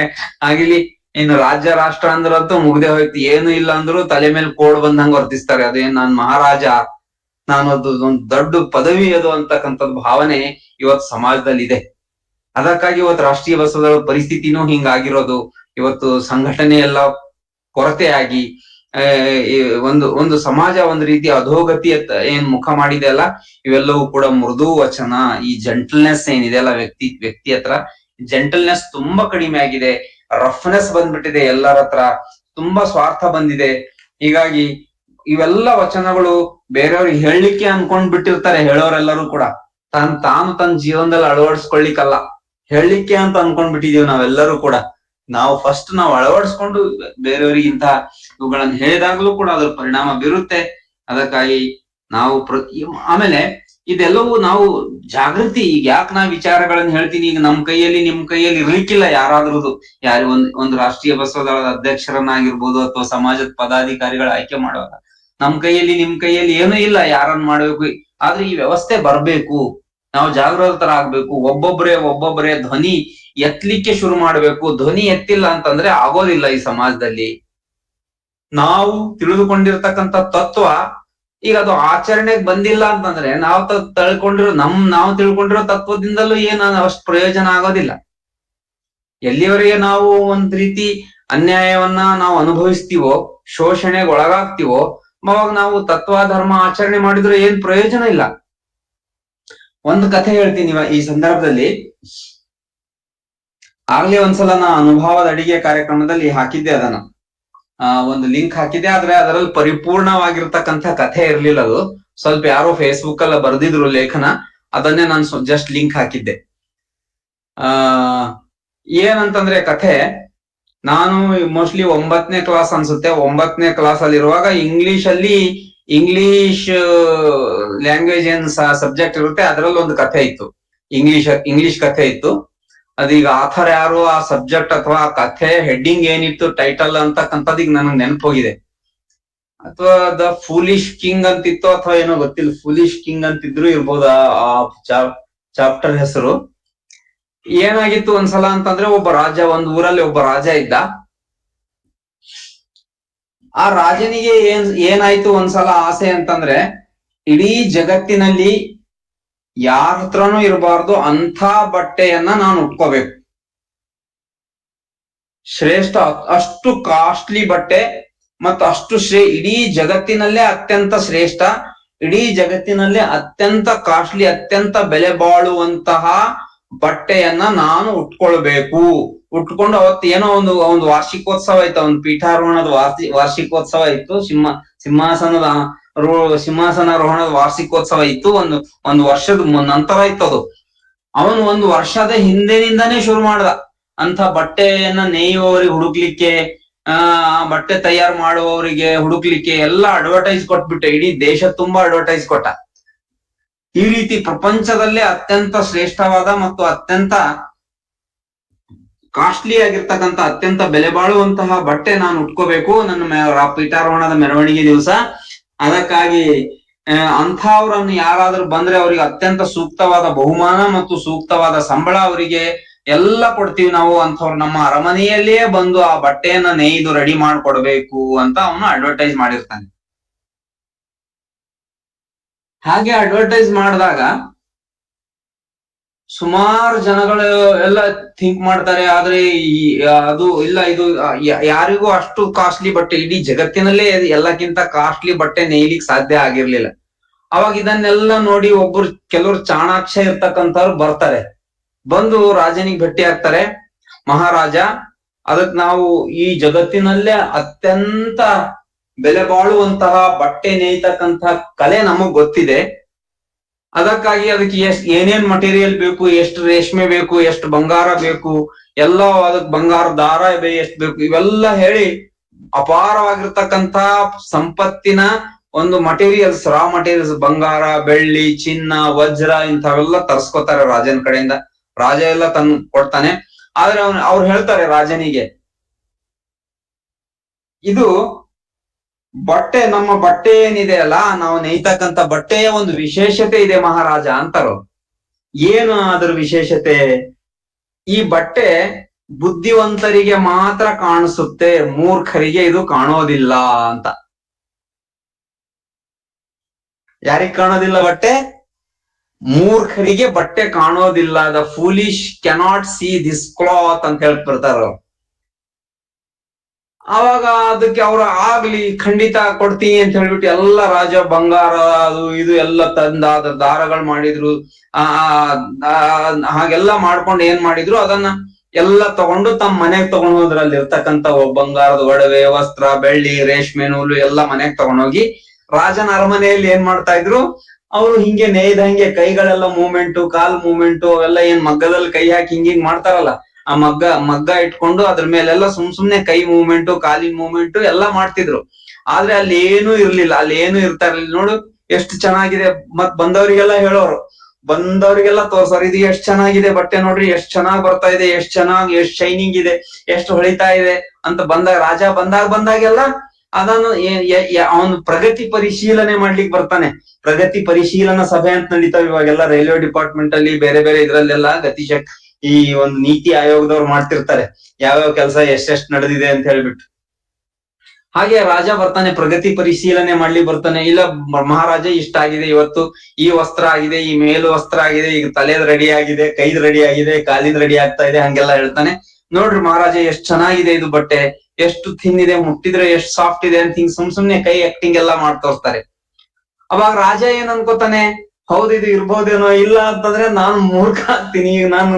ಆಗಿಲಿ, ಇನ್ನು ರಾಜ್ಯ ರಾಷ್ಟ್ರ ಅಂದ್ರಂತೂ ಮುಗ್ದೆ ಹೋಯ್ತು. ಏನು ಇಲ್ಲ ಅಂದ್ರು ತಲೆ ಮೇಲೆ ಕೋಡ್ ಬಂದಂಗ ವರ್ತಿಸ್ತಾರೆ. ಅದೇನ್ ನಾನ್ ಮಹಾರಾಜ, ನಾನು ಒಂದ್ ದೊಡ್ಡ ಪದವಿ ಅದು ಅಂತಕ್ಕಂಥದ್ದು ಭಾವನೆ ಇವತ್ತು ಸಮಾಜದಲ್ಲಿ ಇದೆ. ಅದಕ್ಕಾಗಿ ಇವತ್ತು ರಾಷ್ಟ್ರೀಯ ಬಸವದಳ ಪರಿಸ್ಥಿತಿನೂ ಹಿಂಗಾಗಿರೋದು. ಇವತ್ತು ಸಂಘಟನೆ ಎಲ್ಲ ಕೊರತೆ ಆಗಿ ಒಂದು ಸಮಾಜ ಒಂದು ರೀತಿ ಅಧೋಗತಿ ಏನ್ ಮುಖ ಮಾಡಿದೆ ಅಲ್ಲ, ಇವೆಲ್ಲವೂ ಕೂಡ ಮೃದು ವಚನ, ಈ ಜೆಂಟಲ್ನೆಸ್ ಏನಿದೆ ಅಲ್ಲ ವ್ಯಕ್ತಿ ಹತ್ರ, ಜೆಂಟಲ್ನೆಸ್ ತುಂಬಾ ಕಡಿಮೆ ಆಗಿದೆ. ರಫ್ನೆಸ್ ಬಂದ್ಬಿಟ್ಟಿದೆ ಎಲ್ಲರ ಹತ್ರ, ತುಂಬಾ ಸ್ವಾರ್ಥ ಬಂದಿದೆ. ಹೀಗಾಗಿ ಇವೆಲ್ಲ ವಚನಗಳು ಬೇರೆಯವ್ರಿಗೆ ಹೇಳಲಿಕ್ಕೆ ಅನ್ಕೊಂಡ್ ಬಿಟ್ಟಿರ್ತಾರೆ ಹೇಳೋರೆಲ್ಲರೂ ಕೂಡ, ತಾನು ತನ್ನ ಜೀವನದಲ್ಲಿ ಅಳವಡಿಸ್ಕೊಳ್ಳಿಕ್ಕಲ್ಲ, ಹೇಳಲಿಕ್ಕೆ ಅಂತ ಅನ್ಕೊಂಡ್ ಬಿಟ್ಟಿದೀವಿ ನಾವೆಲ್ಲರೂ ಕೂಡ. ನಾವು ಫಸ್ಟ್ ನಾವು ಅಳವಡಿಸ್ಕೊಂಡು ಬೇರೆಯವರಿಗೆ ಇಂತಹ ಇವುಗಳನ್ನ ಹೇಳಿದಾಗ್ಲೂ ಕೂಡ ಅದ್ರ ಪರಿಣಾಮ ಬೀರುತ್ತೆ. ಅದಕ್ಕಾಗಿ ನಾವು ಆಮೇಲೆ ಇದೆಲ್ಲವೂ ನಾವು ಜಾಗೃತಿ, ಈಗ ಯಾಕೆ ನಾ ವಿಚಾರಗಳನ್ನ ಹೇಳ್ತೀನಿ, ಈಗ ನಿಮ್ ಕೈಯಲ್ಲಿ ಇರ್ಲಿಕ್ಕಿಲ್ಲ ಯಾರಾದ್ರದ್ದು, ಒಂದು ರಾಷ್ಟ್ರೀಯ ಬಸವದಳದ ಅಧ್ಯಕ್ಷರನ್ನಾಗಿರ್ಬೋದು ಅಥವಾ ಸಮಾಜದ ಪದಾಧಿಕಾರಿಗಳ ಆಯ್ಕೆ ಮಾಡುವಾಗ ನಿಮ್ ಕೈಯಲ್ಲಿ ಏನೂ ಇಲ್ಲ ಯಾರನ್ನ ಮಾಡ್ಬೇಕು. ಆದ್ರೆ ಈ ವ್ಯವಸ್ಥೆ ಬರ್ಬೇಕು, ನಾವು ಜಾಗೃತರಾಗ್ಬೇಕು. ಒಬ್ಬೊಬ್ಬರೇ ಧ್ವನಿ ಎತ್ತಲಿಕ್ಕೆ ಶುರು ಮಾಡ್ಬೇಕು. ಧ್ವನಿ ಎತ್ತಿಲ್ಲ ಅಂತಂದ್ರೆ ಆಗೋದಿಲ್ಲ ಈ ಸಮಾಜದಲ್ಲಿ. ನಾವು ತಿಳಿದುಕೊಂಡಿರ್ತಕ್ಕಂಥ ತತ್ವ ಈಗ ಅದು ಆಚರಣೆಗೆ ಬಂದಿಲ್ಲ ಅಂತಂದ್ರೆ ನಾವು ತಿಳ್ಕೊಂಡಿರೋ ತತ್ವದಿಂದಲೂ ಅಷ್ಟು ಪ್ರಯೋಜನ ಆಗೋದಿಲ್ಲ. ಎಲ್ಲಿವರೆಗೆ ನಾವು ಒಂದ್ ರೀತಿ ಅನ್ಯಾಯವನ್ನ ನಾವು ಅನುಭವಿಸ್ತೀವೋ, ಶೋಷಣೆಗೆ ಒಳಗಾಗ್ತೀವೋ, ಅವಾಗ ನಾವು ತತ್ವ ಧರ್ಮ ಆಚರಣೆ ಮಾಡಿದ್ರೆ ಏನ್ ಪ್ರಯೋಜನ ಇಲ್ಲ. ಒಂದು ಕಥೆ ಹೇಳ್ತೀನಿ ಈ ಸಂದರ್ಭದಲ್ಲಿ. ಆಗ್ಲೇ ಒಂದ್ಸಲ ನಾ ಅನುಭವದ ಅಡಿಗೆ ಕಾರ್ಯಕ್ರಮದಲ್ಲಿ ಹಾಕಿದ್ದೆ, ಅದನ್ನ ಒಂದು ಲಿಂಕ್ ಹಾಕಿದ್ದೆ. ಆದ್ರೆ ಅದರಲ್ಲಿ ಪರಿಪೂರ್ಣವಾಗಿರ್ತಕ್ಕಂಥ ಕಥೆ ಇರ್ಲಿಲ್ಲ. ಅದು ಸ್ವಲ್ಪ ಯಾರೋ ಫೇಸ್ಬುಕ್ ಅಲ್ಲ ಬರ್ದಿದ್ರು ಲೇಖನ, ಅದನ್ನೇ ನಾನು ಜಸ್ಟ್ ಲಿಂಕ್ ಹಾಕಿದ್ದೆ. ಏನಂತಂದ್ರೆ ಕಥೆ, ನಾನು ಮೋಸ್ಟ್ಲಿ 9ನೇ ಕ್ಲಾಸ್ ಅನ್ಸುತ್ತೆ, 9ನೇ ಕ್ಲಾಸ್ ಅಲ್ಲಿ ಇರುವಾಗ ಇಂಗ್ಲಿಷ್ ಲ್ಯಾಂಗ್ವೇಜ್ ಏನ್ ಸಬ್ಜೆಕ್ಟ್ ಇರುತ್ತೆ ಅದರಲ್ಲಿ ಒಂದು ಕಥೆ ಇತ್ತು, ಇಂಗ್ಲಿಷ್ ಕಥೆ ಇತ್ತು. ಅದೀಗ ಆಥರ್ ಯಾರು, ಆ ಸಬ್ಜೆಕ್ಟ್ ಅಥವಾ ಆ ಕಥೆ ಹೆಡ್ಡಿಂಗ್ ಏನಿತ್ತು, ಟೈಟಲ್ ಅಂತಕ್ಕಂಥದ್ದು ಈಗ ನನಗೆ ನೆನಪೋಗಿದೆ. ಅಥವಾ ದ ಫೂಲಿಶ್ ಕಿಂಗ್ ಅಂತಿತ್ತು ಅಥವಾ ಏನೋ ಗೊತ್ತಿಲ್ಲ, ಫೂಲಿಶ್ ಕಿಂಗ್ ಅಂತಿದ್ರು ಇರ್ಬೋದು ಆ ಚಾಪ್ಟರ್ ಹೆಸರು. ಏನಾಗಿತ್ತು ಒಂದ್ಸಲ ಅಂತಂದ್ರೆ, ಒಂದು ಊರಲ್ಲಿ ಒಬ್ಬ ರಾಜ ಇದ್ದ. ಆ ರಾಜನಿಗೆ ಏನಾಯ್ತು ಒಂದ್ಸಲ ಆಸೆ ಅಂತಂದ್ರೆ, ಇಡೀ ಜಗತ್ತಿನಲ್ಲಿ ಯಾರ ಹತ್ರನೂ ಇರಬಾರ್ದು ಅಂಥ ಬಟ್ಟೆಯನ್ನ ನಾನು ಉಟ್ಕೋಬೇಕು, ಶ್ರೇಷ್ಠ, ಅಷ್ಟು ಕಾಸ್ಟ್ಲಿ ಬಟ್ಟೆ ಮತ್ತು ಅಷ್ಟು ಇಡೀ ಜಗತ್ತಿನಲ್ಲೇ ಅತ್ಯಂತ ಶ್ರೇಷ್ಠ, ಇಡೀ ಜಗತ್ತಿನಲ್ಲೇ ಅತ್ಯಂತ ಕಾಸ್ಟ್ಲಿ, ಅತ್ಯಂತ ಬೆಲೆ ಬಾಳುವಂತಹ ಬಟ್ಟೆಯನ್ನ ನಾನು ಉಟ್ಕೊಂಡು ಅವತ್ತು ಏನೋ ಒಂದು ವಾರ್ಷಿಕೋತ್ಸವ ಇತ್ತು, ಒಂದು ಪೀಠಾರೋಹಣದ ವಾರ್ಷಿಕೋತ್ಸವ ಇತ್ತು, ಸಿಂಹಾಸನಾರೋಹಣದ ವಾರ್ಷಿಕೋತ್ಸವ ಇತ್ತು. ಒಂದು ವರ್ಷದ ನಂತರ ಇತ್ತು ಅದು. ಅವನು ಒಂದು ವರ್ಷದ ಹಿಂದಿನಿಂದಾನೇ ಶುರು ಮಾಡ್ದ ಅಂತ ಬಟ್ಟೆಯನ್ನ ನೇಯುವವರಿಗೆ ಹುಡುಕ್ಲಿಕ್ಕೆ, ಬಟ್ಟೆ ತಯಾರು ಮಾಡುವವರಿಗೆ ಹುಡುಕ್ಲಿಕ್ಕೆ ಎಲ್ಲ ಅಡ್ವರ್ಟೈಸ್ ಕೊಟ್ಬಿಟ್ಟೆ. ಇಡೀ ದೇಶ ತುಂಬಾ ಅಡ್ವರ್ಟೈಸ್ ಕೊಟ್ಟ. ಈ ರೀತಿ ಪ್ರಪಂಚದಲ್ಲೇ ಅತ್ಯಂತ ಶ್ರೇಷ್ಠವಾದ ಮತ್ತು ಅತ್ಯಂತ ಕಾಸ್ಟ್ಲಿ ಆಗಿರ್ತಕ್ಕಂಥ, ಅತ್ಯಂತ ಬೆಲೆ ಬಾಳುವಂತಹ ಬಟ್ಟೆ ನಾನು ಉಟ್ಕೋಬೇಕು ನನ್ನ ಪೀಠಾರೋಹಣದ ಮೆರವಣಿಗೆ ದಿವಸ. ಅದಕ್ಕಾಗಿ ಅಂಥವ್ರನ್ನು ಯಾರಾದ್ರೂ ಬಂದ್ರೆ ಅವ್ರಿಗೆ ಅತ್ಯಂತ ಸೂಕ್ತವಾದ ಬಹುಮಾನ ಮತ್ತು ಸೂಕ್ತವಾದ ಸಂಬಳ ಅವರಿಗೆ ಎಲ್ಲ ಕೊಡ್ತೀವಿ ನಾವು. ಅಂಥವ್ರು ನಮ್ಮ ಅರಮನೆಯಲ್ಲಿಯೇ ಬಂದು ಆ ಬಟ್ಟೆಯನ್ನ ನೇಯ್ದು ರೆಡಿ ಮಾಡ್ಕೊಡ್ಬೇಕು ಅಂತ ಅವನು ಅಡ್ವರ್ಟೈಸ್ ಮಾಡಿರ್ತಾನೆ. ಹಾಗೆ ಅಡ್ವರ್ಟೈಸ್ ಮಾಡಿದಾಗ ಸುಮಾರು ಜನಗಳು ಎಲ್ಲ ಥಿಂಕ್ ಮಾಡ್ತಾರೆ, ಆದ್ರೆ ಅದು ಇಲ್ಲ, ಇದು ಯಾರಿಗೂ ಅಷ್ಟು ಕಾಸ್ಟ್ಲಿ ಬಟ್ಟೆ, ಇಡೀ ಜಗತ್ತಿನಲ್ಲೇ ಎಲ್ಲಕ್ಕಿಂತ ಕಾಸ್ಟ್ಲಿ ಬಟ್ಟೆ ನೇಯ್ಲಿಕ್ ಸಾಧ್ಯ ಆಗಿರ್ಲಿಲ್ಲ. ಅವಾಗ ಇದನ್ನೆಲ್ಲ ನೋಡಿ ಕೆಲವರು ಚಾಣಾಕ್ಷ ಇರ್ತಕ್ಕಂಥವ್ರು ಬರ್ತಾರೆ, ಬಂದು ರಾಜನಿಗೆ ಭೇಟಿ ಆಗ್ತಾರೆ. ಮಹಾರಾಜ, ಅದಕ್ ನಾವು ಈ ಜಗತ್ತಿನಲ್ಲೇ ಅತ್ಯಂತ ಬೆಲೆ ಬಾಳುವಂತಹ ಬಟ್ಟೆ ನೇಯ್ತಕ್ಕಂಥ ಕಲೆ ನಮಗ್ ಗೊತ್ತಿದೆ. ಅದಕ್ಕಾಗಿ ಅದಕ್ಕೆ ಏನೇನ್ ಮಟೀರಿಯಲ್ ಬೇಕು, ಎಷ್ಟು ರೇಷ್ಮೆ ಬೇಕು, ಎಷ್ಟು ಬಂಗಾರ ಬೇಕು, ಎಲ್ಲ ಅದಕ್ ಬಂಗಾರ ದಾರ ಎಷ್ಟು ಬೇಕು, ಇವೆಲ್ಲ ಹೇಳಿ ಅಪಾರವಾಗಿರ್ತಕ್ಕಂಥ ಸಂಪತ್ತಿನ ಒಂದು ಮಟೀರಿಯಲ್ಸ್, ರಾ ಮಟೀರಿಯಲ್ಸ್, ಬಂಗಾರ, ಬೆಳ್ಳಿ, ಚಿನ್ನ, ವಜ್ರ ಇಂಥವೆಲ್ಲ ತರ್ಸ್ಕೊತಾರೆ ರಾಜನ ಕಡೆಯಿಂದ. ರಾಜ ಎಲ್ಲ ಕೊಡ್ತಾನೆ. ಆದ್ರೆ ಅವ್ರು ಹೇಳ್ತಾರೆ ರಾಜನಿಗೆ, ಇದು ಬಟ್ಟೆ, ನಮ್ಮ ಬಟ್ಟೆ ಏನಿದೆ ಅಲ್ಲ, ನಾವು ನೇಯ್ತಕ್ಕಂಥ ಬಟ್ಟೆಯ ಒಂದು ವಿಶೇಷತೆ ಇದೆ ಮಹಾರಾಜ ಅಂತಾರೋ. ಏನು ಅದ್ರ ವಿಶೇಷತೆ? ಈ ಬಟ್ಟೆ ಬುದ್ಧಿವಂತರಿಗೆ ಮಾತ್ರ ಕಾಣಿಸುತ್ತೆ, ಮೂರ್ಖರಿಗೆ ಇದು ಕಾಣೋದಿಲ್ಲ ಅಂತ. ಯಾರಿಗ್ ಕಾಣೋದಿಲ್ಲ ಬಟ್ಟೆ? ಮೂರ್ಖರಿಗೆ ಬಟ್ಟೆ ಕಾಣೋದಿಲ್ಲ. The foolish cannot see this cloth ಅಂತ ಹೇಳ್ಬಿಡ್ತಾರ. ಅವಾಗ ಅದಕ್ಕೆ ಅವ್ರು ಆಗ್ಲಿ, ಖಂಡಿತ ಕೊಡ್ತೀನಿ ಅಂತ ಹೇಳ್ಬಿಟ್ಟು ಎಲ್ಲ ರಾಜ ಬಂಗಾರ ಅದು ಇದು ಎಲ್ಲ ತಂದ ಅದ್ರ ದಾರಗಳು ಮಾಡಿದ್ರು. ಹಾಗೆಲ್ಲ ಮಾಡ್ಕೊಂಡು ಏನ್ ಮಾಡಿದ್ರು, ಅದನ್ನ ಎಲ್ಲ ತಗೊಂಡು ತಮ್ಮ ಮನೆಗ್ ತಗೊಂಡು ಹೋದ್ರಲ್ಲಿ ಇರ್ತಕ್ಕಂಥ ಬಂಗಾರದ ಒಡವೆ, ವಸ್ತ್ರ, ಬೆಳ್ಳಿ, ರೇಷ್ಮೆ ನೂಲು ಎಲ್ಲ ಮನೆಗ್ ತಗೊಂಡೋಗಿ ರಾಜನ ಅರಮನೆಯಲ್ಲಿ ಏನ್ ಮಾಡ್ತಾ ಇದ್ರು, ಅವ್ರು ಹಿಂಗೆ ನೇಯ್ದಂಗೆ ಕೈಗಳೆಲ್ಲ ಮೂವ್ಮೆಂಟು, ಕಾಲ್ ಮೂವ್ಮೆಂಟು ಅವೆಲ್ಲ ಏನ್ ಮಗ್ಗದಲ್ಲಿ ಕೈ ಹಾಕಿ ಹಿಂಗಿಂಗ್ ಮಾಡ್ತಾರಲ್ಲ, ಆ ಮಗ್ಗ ಇಟ್ಕೊಂಡು ಅದ್ರ ಮೇಲೆಲ್ಲ ಸುಮ್ನೆ ಕೈ ಮೂವ್ಮೆಂಟು, ಕಾಲಿನ ಮೂವ್ಮೆಂಟು ಎಲ್ಲ ಮಾಡ್ತಿದ್ರು. ಆದ್ರೆ ಅಲ್ಲಿ ಏನೂ ಇರ್ಲಿಲ್ಲ, ಅಲ್ಲಿ ಏನು ಇರ್ತಾ ಇರ್ಲಿಲ್ಲ. ನೋಡು ಎಷ್ಟು ಚೆನ್ನಾಗಿದೆ. ಮತ್ ಬಂದವರಿಗೆಲ್ಲ ಹೇಳೋರು, ಬಂದವರಿಗೆಲ್ಲ ತೋರ್ಸೋರು, ಇದು ಎಷ್ಟ್ ಚೆನ್ನಾಗಿದೆ ಬಟ್ಟೆ ನೋಡ್ರಿ, ಎಷ್ಟ್ ಚೆನ್ನಾಗ್ ಬರ್ತಾ ಇದೆ, ಎಷ್ಟ್ ಶೈನಿಂಗ್ ಇದೆ, ಎಷ್ಟು ಹೊಳಿತಾ ಇದೆ ಅಂತ ರಾಜ ಬಂದಾಗೆಲ್ಲ ಅದನ್ನು ಅವನು ಪ್ರಗತಿ ಪರಿಶೀಲನೆ ಮಾಡ್ಲಿಕ್ಕೆ ಬರ್ತಾನೆ. ಪ್ರಗತಿ ಪರಿಶೀಲನಾ ಸಭೆ ಅಂತ ನಡೀತಾವ ಇವಾಗೆಲ್ಲ ರೈಲ್ವೆ ಡಿಪಾರ್ಟ್ಮೆಂಟ್ ಅಲ್ಲಿ, ಬೇರೆ ಬೇರೆ ಇದ್ರಲ್ಲೆಲ್ಲ ಈ ಒಂದು ನೀತಿ ಆಯೋಗದವ್ರು ಮಾಡ್ತಿರ್ತಾರೆ, ಯಾವ್ಯಾವ ಕೆಲಸ ಎಷ್ಟೆಷ್ಟು ನಡೆದಿದೆ ಅಂತ ಹೇಳ್ಬಿಟ್ಟು. ಹಾಗೆ ರಾಜ ಬರ್ತಾನೆ, ಪ್ರಗತಿ ಪರಿಶೀಲನೆ ಮಾಡ್ಲಿಕ್ಕೆ ಬರ್ತಾನೆ. ಇಲ್ಲ ಮಹಾರಾಜ, ಇಷ್ಟ ಆಗಿದೆ ಇವತ್ತು, ಈ ವಸ್ತ್ರ ಆಗಿದೆ, ಈ ಮೇಲು ವಸ್ತ್ರ ಆಗಿದೆ, ಈಗ ತಲೆದ್ ರೆಡಿ ಆಗಿದೆ, ಕೈದ್ ರೆಡಿ ಆಗಿದೆ, ಕಾಲಿದ್ ರೆಡಿ ಆಗ್ತಾ ಇದೆ, ಹಂಗೆಲ್ಲ ಹೇಳ್ತಾನೆ. ನೋಡ್ರಿ ಮಹಾರಾಜ, ಎಷ್ಟ್ ಚೆನ್ನಾಗಿದೆ ಇದು ಬಟ್ಟೆ, ಎಷ್ಟು ಥಿನ್ ಇದೆ, ಮುಟ್ಟಿದ್ರೆ ಎಷ್ಟು ಸಾಫ್ಟ್ ಇದೆ ಅಂತ ಹಿಂಗ್ ಸುಮ್ನೆ ಕೈ ಆಕ್ಟಿಂಗ್ ಎಲ್ಲ ಮಾಡ್ತೋರ್ತಾರೆ. ಅವಾಗ ರಾಜ ಏನ್ ಅನ್ಕೋತಾನೆ, ಹೌದು ಇದು ಇರ್ಬೋದೇನೋ, ಇಲ್ಲ ಅಂತಂದ್ರೆ ನಾನು ಮೂರ್ಖ ಆಗ್ತೀನಿ,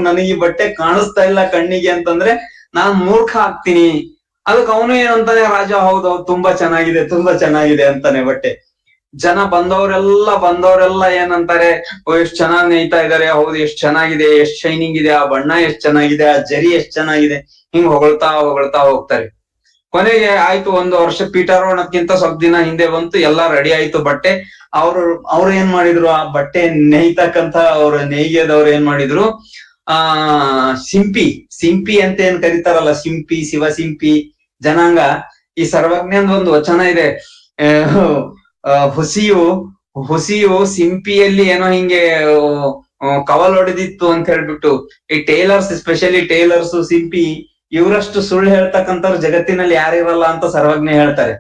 ನನಗೆ ಈ ಬಟ್ಟೆ ಕಾಣಿಸ್ತಾ ಇಲ್ಲ ಕಣ್ಣಿಗೆ ಅಂತಂದ್ರೆ ನಾನ್ ಮೂರ್ಖ ಆಗ್ತೀನಿ. ಅದಕ್ಕೆ ಅವನು ಏನಂತಾನೆ ರಾಜ, ಹೌದೌದು ತುಂಬಾ ಚೆನ್ನಾಗಿದೆ ಅಂತಾನೆ ಬಟ್ಟೆ. ಜನ ಬಂದವರೆಲ್ಲ ಏನಂತಾರೆ, ಎಷ್ಟ್ ಚೆನ್ನಾಗ್ ನೇಯ್ತಾ ಇದಾರೆ, ಹೌದು ಎಷ್ಟ್ ಚೆನ್ನಾಗಿದೆ, ಎಷ್ಟ್ ಶೈನಿಂಗ್ ಇದೆ, ಆ ಬಣ್ಣ ಎಷ್ಟ್ ಚೆನ್ನಾಗಿದೆ, ಆ ಜರಿ ಎಷ್ಟ್ ಚೆನ್ನಾಗಿದೆ, ಹಿಂಗ್ ಹೊಗಳ್ತಾ ಹೋಗ್ತಾರೆ. ಕೊನೆಗೆ ಆಯ್ತು, ಒಂದು ವರ್ಷ ಪೀಠಾರೋಹಣಕ್ಕಿಂತ ಸ್ವಲ್ಪ ದಿನ ಹಿಂದೆ ಬಂತು, ಎಲ್ಲಾ ರೆಡಿ ಆಯ್ತು ಬಟ್ಟೆ. ಅವ್ರು ಏನ್ ಮಾಡಿದ್ರು, ಆ ಬಟ್ಟೆ ನೇಯ್ತಕ್ಕಂತ ಅವ್ರ ನೇಯ್ಯದವ್ರು ಏನ್ ಮಾಡಿದ್ರು, ಸಿಂಪಿ ಅಂತ ಏನ್ ಕರೀತಾರಲ್ಲ, ಸಿಂಪಿ, ಶಿವಸಿಂಪಿ ಜನಾಂಗ. ಈ ಸರ್ವಜ್ಞಂದ ಒಂದು ವಚನ ಇದೆ, ಹುಸಿಯು ಸಿಂಪಿಯಲ್ಲಿ ಏನೋ ಹಿಂಗೆ ಕವಲ್ ಹೊಡೆದಿತ್ತು ಅಂತ ಹೇಳ್ಬಿಟ್ಟು. ಈ ಟೇಲರ್ಸ್, ಎಸ್ಪೆಷಲಿ ಟೇಲರ್ಸ್, ಸಿಂಪಿ, ಇವರಷ್ಟು ಸುಳ್ಳು ಹೇಳ್ತಕ್ಕಂಥವ್ರು ಜಗತ್ತಿನಲ್ಲಿ ಯಾರಿರಲ್ಲ ಅಂತ ಸರ್ವಜ್ಞ ಹೇಳ್ತಾರೆ.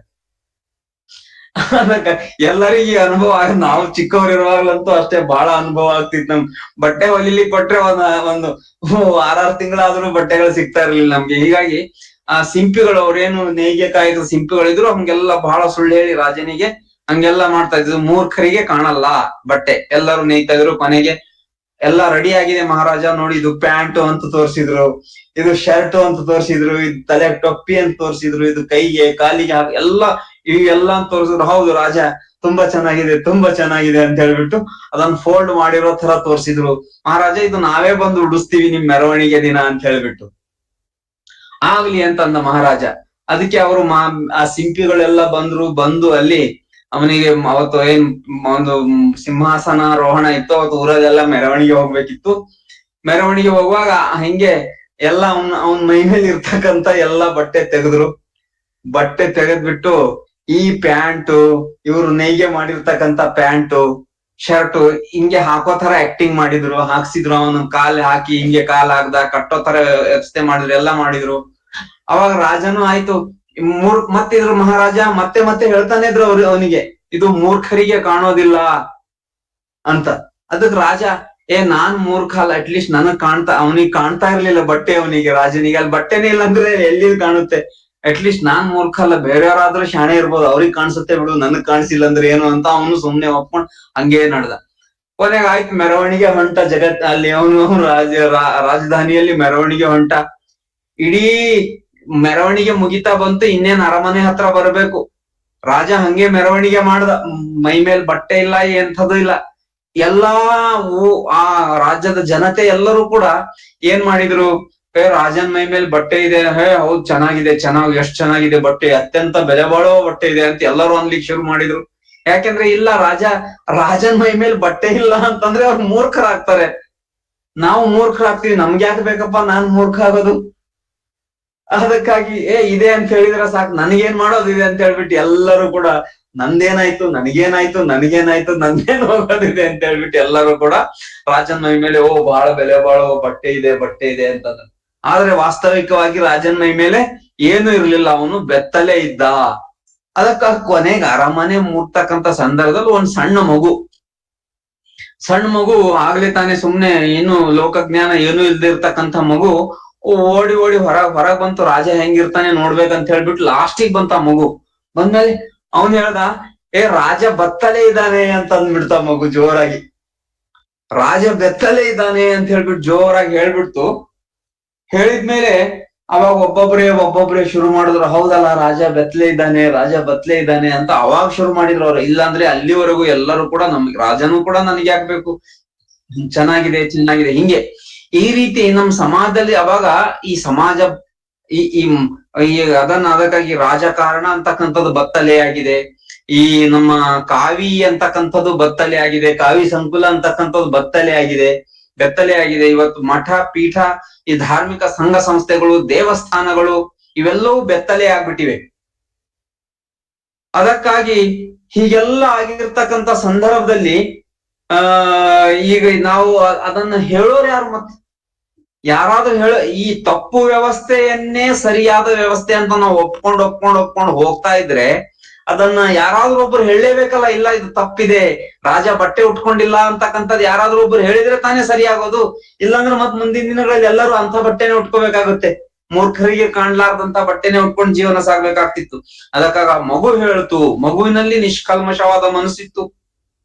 ಅದಕ್ಕ ಎಲ್ಲರಿಗೂ ಅನುಭವ ನಾವು ಚಿಕ್ಕವರಿರುವಾಗ್ಲಂತೂ ಅಷ್ಟೇ ಬಹಳ ಅನುಭವ ಆಗ್ತಿತ್ತು. ನಮ್ ಬಟ್ಟೆ ಹೊಲಿಲಿಕ್ಕೆ ಕೊಟ್ರೆ ಒಂದು 6 ತಿಂಗಳಾದ್ರೂ ಬಟ್ಟೆಗಳು ಸಿಗ್ತಾ ಇರ್ಲಿಲ್ಲ ನಮ್ಗೆ. ಹೀಗಾಗಿ ಆ ಸಿಂಪಿಗಳು, ಅವ್ರೇನು ನೇಯ್ಗೆ ಕಾಯ್ದ ಸಿಂಪಿಗಳಿದ್ರು, ಹಂಗೆಲ್ಲ ಬಹಳ ಸುಳ್ಳು ಹೇಳಿ ರಾಜನಿಗೆ ಹಂಗೆಲ್ಲ ಮಾಡ್ತಾ ಇದ್ರು. ಮೂರ್ಖರಿಗೆ ಕಾಣಲ್ಲ ಬಟ್ಟೆ, ಎಲ್ಲರೂ ನೇಯ್ತಾ ಇದ್ರು. ಕೊನೆಗೆ ಎಲ್ಲ ರೆಡಿ ಆಗಿದೆ ಮಹಾರಾಜ, ನೋಡಿ ಇದು ಪ್ಯಾಂಟು ಅಂತ ತೋರ್ಸಿದ್ರು, ಇದು ಶರ್ಟ್ ಅಂತ ತೋರ್ಸಿದ್ರು, ಇದು ತಲೆ ಟೊಪ್ಪಿ ಅಂತ ತೋರ್ಸಿದ್ರು, ಇದು ಕೈಗೆ ಕಾಲಿಗೆ ಇವೆಲ್ಲ ತೋರ್ಸಿದ್ರು. ಹೌದು ರಾಜ, ತುಂಬಾ ಚೆನ್ನಾಗಿದೆ ಅಂತ ಹೇಳ್ಬಿಟ್ಟು ಅದನ್ನ ಫೋಲ್ಡ್ ಮಾಡಿರೋ ತರ ತೋರ್ಸಿದ್ರು. ಮಹಾರಾಜ, ಇದು ನಾವೇ ಬಂದು ಉಡಿಸ್ತೀವಿ ನಿಮ್ ಮೆರವಣಿಗೆ ದಿನ ಅಂತ ಹೇಳ್ಬಿಟ್ಟು. ಆಗ್ಲಿ ಅಂತಂದ ಮಹಾರಾಜ. ಅದಕ್ಕೆ ಅವರು ಆ ಸಿಂಪಿಗಳೆಲ್ಲ ಬಂದು ಅಲ್ಲಿ ಅವನಿಗೆ ಅವತ್ತು ಏನ್ ಒಂದು ಸಿಂಹಾಸನಾರೋಹಣ ಇತ್ತು, ಅವತ್ತು ಊರದೆಲ್ಲ ಮೆರವಣಿಗೆ ಹೋಗ್ಬೇಕಿತ್ತು. ಮೆರವಣಿಗೆ ಹೋಗುವಾಗ ಹಿಂಗೆ ಎಲ್ಲ ಅವನ್ ಮೈ ಮೇಲೆ ಇರ್ತಕ್ಕಂತ ಎಲ್ಲಾ ಬಟ್ಟೆ ತೆಗೆದ್ಬಿಟ್ಟು ಈ ಪ್ಯಾಂಟು, ಇವ್ರು ನೇಯ್ಗೆ ಮಾಡಿರ್ತಕ್ಕಂತ ಪ್ಯಾಂಟು, ಶರ್ಟು ಹಿಂಗೆ ಹಾಕೋ ತರ ಆಕ್ಟಿಂಗ್ ಹಾಕ್ಸಿದ್ರು. ಅವನು ಕಾಲ್ ಹಾಕಿ ಹಿಂಗೆ ಕಾಲ್ ಹಾಕ್ದ, ಕಟ್ಟೋ ತರ ವ್ಯವಸ್ಥೆ ಮಾಡಿದ್ರು, ಎಲ್ಲ ಮಾಡಿದ್ರು. ಅವಾಗ ರಾಜನು ಆಯ್ತು, ಮತ್ತಿದ್ರು ಮಹಾರಾಜ ಮತ್ತೆ ಹೇಳ್ತಾನೆ ಇದ್ರು ಅವನಿಗೆ, ಇದು ಮೂರ್ಖರಿಗೆ ಕಾಣೋದಿಲ್ಲ ಅಂತ. ಅದಕ್ ರಾಜ, ನಾನ್ ಮೂರ್ಖ ಅಲ್ಲ, ಅಟ್ಲೀಸ್ಟ್ ನನಗ್ ಅವನಿಗೆ ಕಾಣ್ತಾ ಇರ್ಲಿಲ್ಲ ಬಟ್ಟೆ, ಅವನಿಗೆ ರಾಜನಿಗೆ ಅಲ್ಲಿ ಬಟ್ಟೆನೇ ಇಲ್ಲ ಅಂದ್ರೆ ಎಲ್ಲಿ ಕಾಣುತ್ತೆ. ಅಟ್ಲೀಸ್ಟ್ ನಾನ್ ಮೂರ್ಖ ಅಲ್ಲ, ಬೇರೆಯವರಾದ್ರೂ ಶಾಣೆ ಇರ್ಬೋದು, ಅವ್ರಿಗೆ ಕಾಣಿಸುತ್ತೆ ಬಿಡು, ನನಗ್ ಕಾಣಿಸಿಲ್ಲ ಅಂದ್ರೆ ಏನು ಅಂತ ಅವನು ಸುಮ್ನೆ ಒಪ್ಕೊಂಡ್ ಹಂಗೆ ನಡ್ದ. ಕೊನೆಗೆ ಆಯ್ತು, ಮೆರವಣಿಗೆ ಹೊಂಟ ಅಲ್ಲಿ ಅವನು ರಾಜಧಾನಿಯಲ್ಲಿ ಮೆರವಣಿಗೆ ಹೊಂಟ. ಇಡೀ ಮೆರವಣಿಗೆ ಮುಗಿತಾ ಬಂತು, ಇನ್ನೇನ್ ಅರಮನೆ ಹತ್ರ ಬರ್ಬೇಕು. ರಾಜ ಹಂಗೆ ಮೆರವಣಿಗೆ ಮಾಡ್ದ, ಮೈ ಮೇಲ್ ಬಟ್ಟೆ ಇಲ್ಲ, ಎಂಥದ್ದು ಇಲ್ಲ. ಎಲ್ಲಾ ಆ ರಾಜ್ಯದ ಜನತೆ ಎಲ್ಲರೂ ಕೂಡ ಏನ್ ಮಾಡಿದ್ರು, ರಾಜನ್ ಮೈ ಮೇಲೆ ಬಟ್ಟೆ ಇದೆ, ಹೌದ್ ಚೆನ್ನಾಗಿದೆ, ಎಷ್ಟ್ ಚೆನ್ನಾಗಿದೆ ಬಟ್ಟೆ, ಅತ್ಯಂತ ಬೆಲೆ ಬಾಳೋ ಬಟ್ಟೆ ಇದೆ ಅಂತ ಎಲ್ಲರೂ ಅನ್ಲಿಕ್ಕೆ ಶುರು ಮಾಡಿದ್ರು. ಯಾಕೆಂದ್ರೆ ಇಲ್ಲ, ರಾಜನ್ ಮೈ ಮೇಲೆ ಬಟ್ಟೆ ಇಲ್ಲ ಅಂತಂದ್ರೆ ಅವ್ರು ಮೂರ್ಖರಾಗ್ತಾರೆ. ನಾವು ಮೂರ್ಖರಾಗ್ತೀವಿ, ನಮ್ಗೆ ಯಾಕೆ ಬೇಕಪ್ಪ ನಾನ್ ಮೂರ್ಖ ಆಗೋದು. ಅದಕ್ಕಾಗಿ ಇದೆ ಅಂತ ಹೇಳಿದ್ರೆ ಸಾಕು, ನನಗೇನ್ ಮಾಡೋದಿದೆ ಅಂತ ಹೇಳ್ಬಿಟ್ಟು ಎಲ್ಲರೂ ಕೂಡ ನಂದೇನಾಯ್ತು ನಂದೇನ್ ಹೋಗೋದಿದೆ ಅಂತ ಹೇಳ್ಬಿಟ್ಟು ಎಲ್ಲರೂ ಕೂಡ ರಾಜನ್ ಮೈ ಮೇಲೆ ಬಹಳ ಬೆಲೆ ಬಾಳೋ ಬಟ್ಟೆ ಇದೆ ಅಂತಂದ್ರೆ. ಆದ್ರೆ ವಾಸ್ತವಿಕವಾಗಿ ರಾಜನ್ ಮೈ ಮೇಲೆ ಏನು ಇರ್ಲಿಲ್ಲ, ಅವನು ಬೆತ್ತಲೆ ಇದ್ದ. ಅದಕ್ಕಾಗಿ ಕೊನೆಗೆ ಅರಮನೆ ಮುಟ್ತಕ್ಕಂತ ಸಂದರ್ಭದಲ್ಲಿ ಒಂದ್ ಸಣ್ಣ ಮಗು ಆಗ್ಲೇ ತಾನೇ ಸುಮ್ನೆ ಏನು ಲೋಕಜ್ಞಾನ ಏನು ಇಲ್ದೇ ಇರ್ತಕ್ಕಂಥ ಮಗು ಓಡಿ ಹೊರಗ್ ಬಂತು. ರಾಜ ಹೆಂಗಿರ್ತಾನೆ ನೋಡ್ಬೇಕಂತ ಹೇಳ್ಬಿಟ್ಟು ಲಾಸ್ಟಿಗೆ ಬಂತ ಮಗು. ಬಂದ್ಮೇಲೆ ಅವನ್ ಹೇಳ್ದ, ರಾಜ ಬತ್ತಲೆ ಇದ್ದಾನೆ ಅಂತ ಅಂದ್ಬಿಡ್ತ ಮಗು ಜೋರಾಗಿ. ರಾಜ ಬೆತ್ತಲೆ ಇದ್ದಾನೆ ಅಂತ ಹೇಳ್ಬಿಟ್ಟು ಜೋರಾಗಿ ಹೇಳ್ಬಿಡ್ತು. ಹೇಳಿದ್ಮೇಲೆ ಅವಾಗ ಒಬ್ಬೊಬ್ರೆ ಶುರು ಮಾಡಿದ್ರು, ಹೌದಲ್ಲ ರಾಜ ಬೆತ್ತಲೆ ಇದ್ದಾನೆ ಅಂತ ಅವಾಗ ಶುರು ಮಾಡಿದ್ರು ಅವ್ರು. ಇಲ್ಲಾಂದ್ರೆ ಅಲ್ಲಿವರೆಗೂ ಎಲ್ಲರೂ ಕೂಡ ನಮ್ಗೆ ರಾಜನೂ ಕೂಡ ನನಗೆ ಆಗ್ಬೇಕು, ಚೆನ್ನಾಗಿದೆ ಹಿಂಗೆ ಈ ರೀತಿ ನಮ್ ಸಮಾಜದಲ್ಲಿ ಅವಾಗ ಈ ಸಮಾಜ ಅದಕ್ಕಾಗಿ ರಾಜಕಾರಣ ಅಂತಕ್ಕಂಥದ್ದು ಬತ್ತಲೆ ಆಗಿದೆ. ಈ ನಮ್ಮ ಕಾವಿ ಅಂತಕ್ಕಂಥದ್ದು ಬತ್ತಲೆ ಆಗಿದೆ, ಕಾವಿ ಸಂಕುಲ ಅಂತಕ್ಕಂಥದ್ದು ಬೆತ್ತಲೆ ಆಗಿದೆ. ಇವತ್ತು ಮಠ ಪೀಠ, ಈ ಧಾರ್ಮಿಕ ಸಂಘ ಸಂಸ್ಥೆಗಳು, ದೇವಸ್ಥಾನಗಳು ಇವೆಲ್ಲವೂ ಬೆತ್ತಲೆ ಆಗ್ಬಿಟ್ಟಿವೆ. ಅದಕ್ಕಾಗಿ ಹೀಗೆಲ್ಲ ಆಗಿರ್ತಕ್ಕಂಥ ಸಂದರ್ಭದಲ್ಲಿ ಈಗ ನಾವು ಅದನ್ನ ಹೇಳೋರು ಯಾರು? ಮತ್ತೆ ಯಾರಾದ್ರೂ ಈ ತಪ್ಪು ವ್ಯವಸ್ಥೆಯನ್ನೇ ಸರಿಯಾದ ವ್ಯವಸ್ಥೆ ಅಂತ ನಾವು ಒಪ್ಕೊಂಡು ಹೋಗ್ತಾ ಇದ್ರೆ ಅದನ್ನ ಯಾರಾದ್ರೂ ಒಬ್ರು ಹೇಳಲೇಬೇಕಲ್ಲ. ಇಲ್ಲ ಇದು ತಪ್ಪಿದೆ, ರಾಜ ಬಟ್ಟೆ ಉಟ್ಕೊಂಡಿಲ್ಲ ಅಂತಕ್ಕಂಥದ್ದು ಯಾರಾದ್ರೂ ಒಬ್ರು ಹೇಳಿದ್ರೆ ತಾನೇ ಸರಿಯಾಗೋದು. ಇಲ್ಲಾಂದ್ರೆ ಮತ್ ಮುಂದಿನ ದಿನಗಳಲ್ಲಿ ಎಲ್ಲರೂ ಅಂತ ಬಟ್ಟೆನೆ ಉಟ್ಕೋಬೇಕಾಗುತ್ತೆ. ಮೂರ್ಖರಿಗೆ ಕಾಣ್ಲಾರ್ದಂತ ಬಟ್ಟೆನೆ ಉಟ್ಕೊಂಡು ಜೀವನ ಸಾಗ್ಬೇಕಾಗ್ತಿತ್ತು. ಅದಕ್ಕಾಗ ಮಗು ಹೇಳ್ತು, ಮಗುವಿನಲ್ಲಿ ನಿಷ್ಕಲ್ಮಶವಾದ ಮನಸ್ಸಿತ್ತು.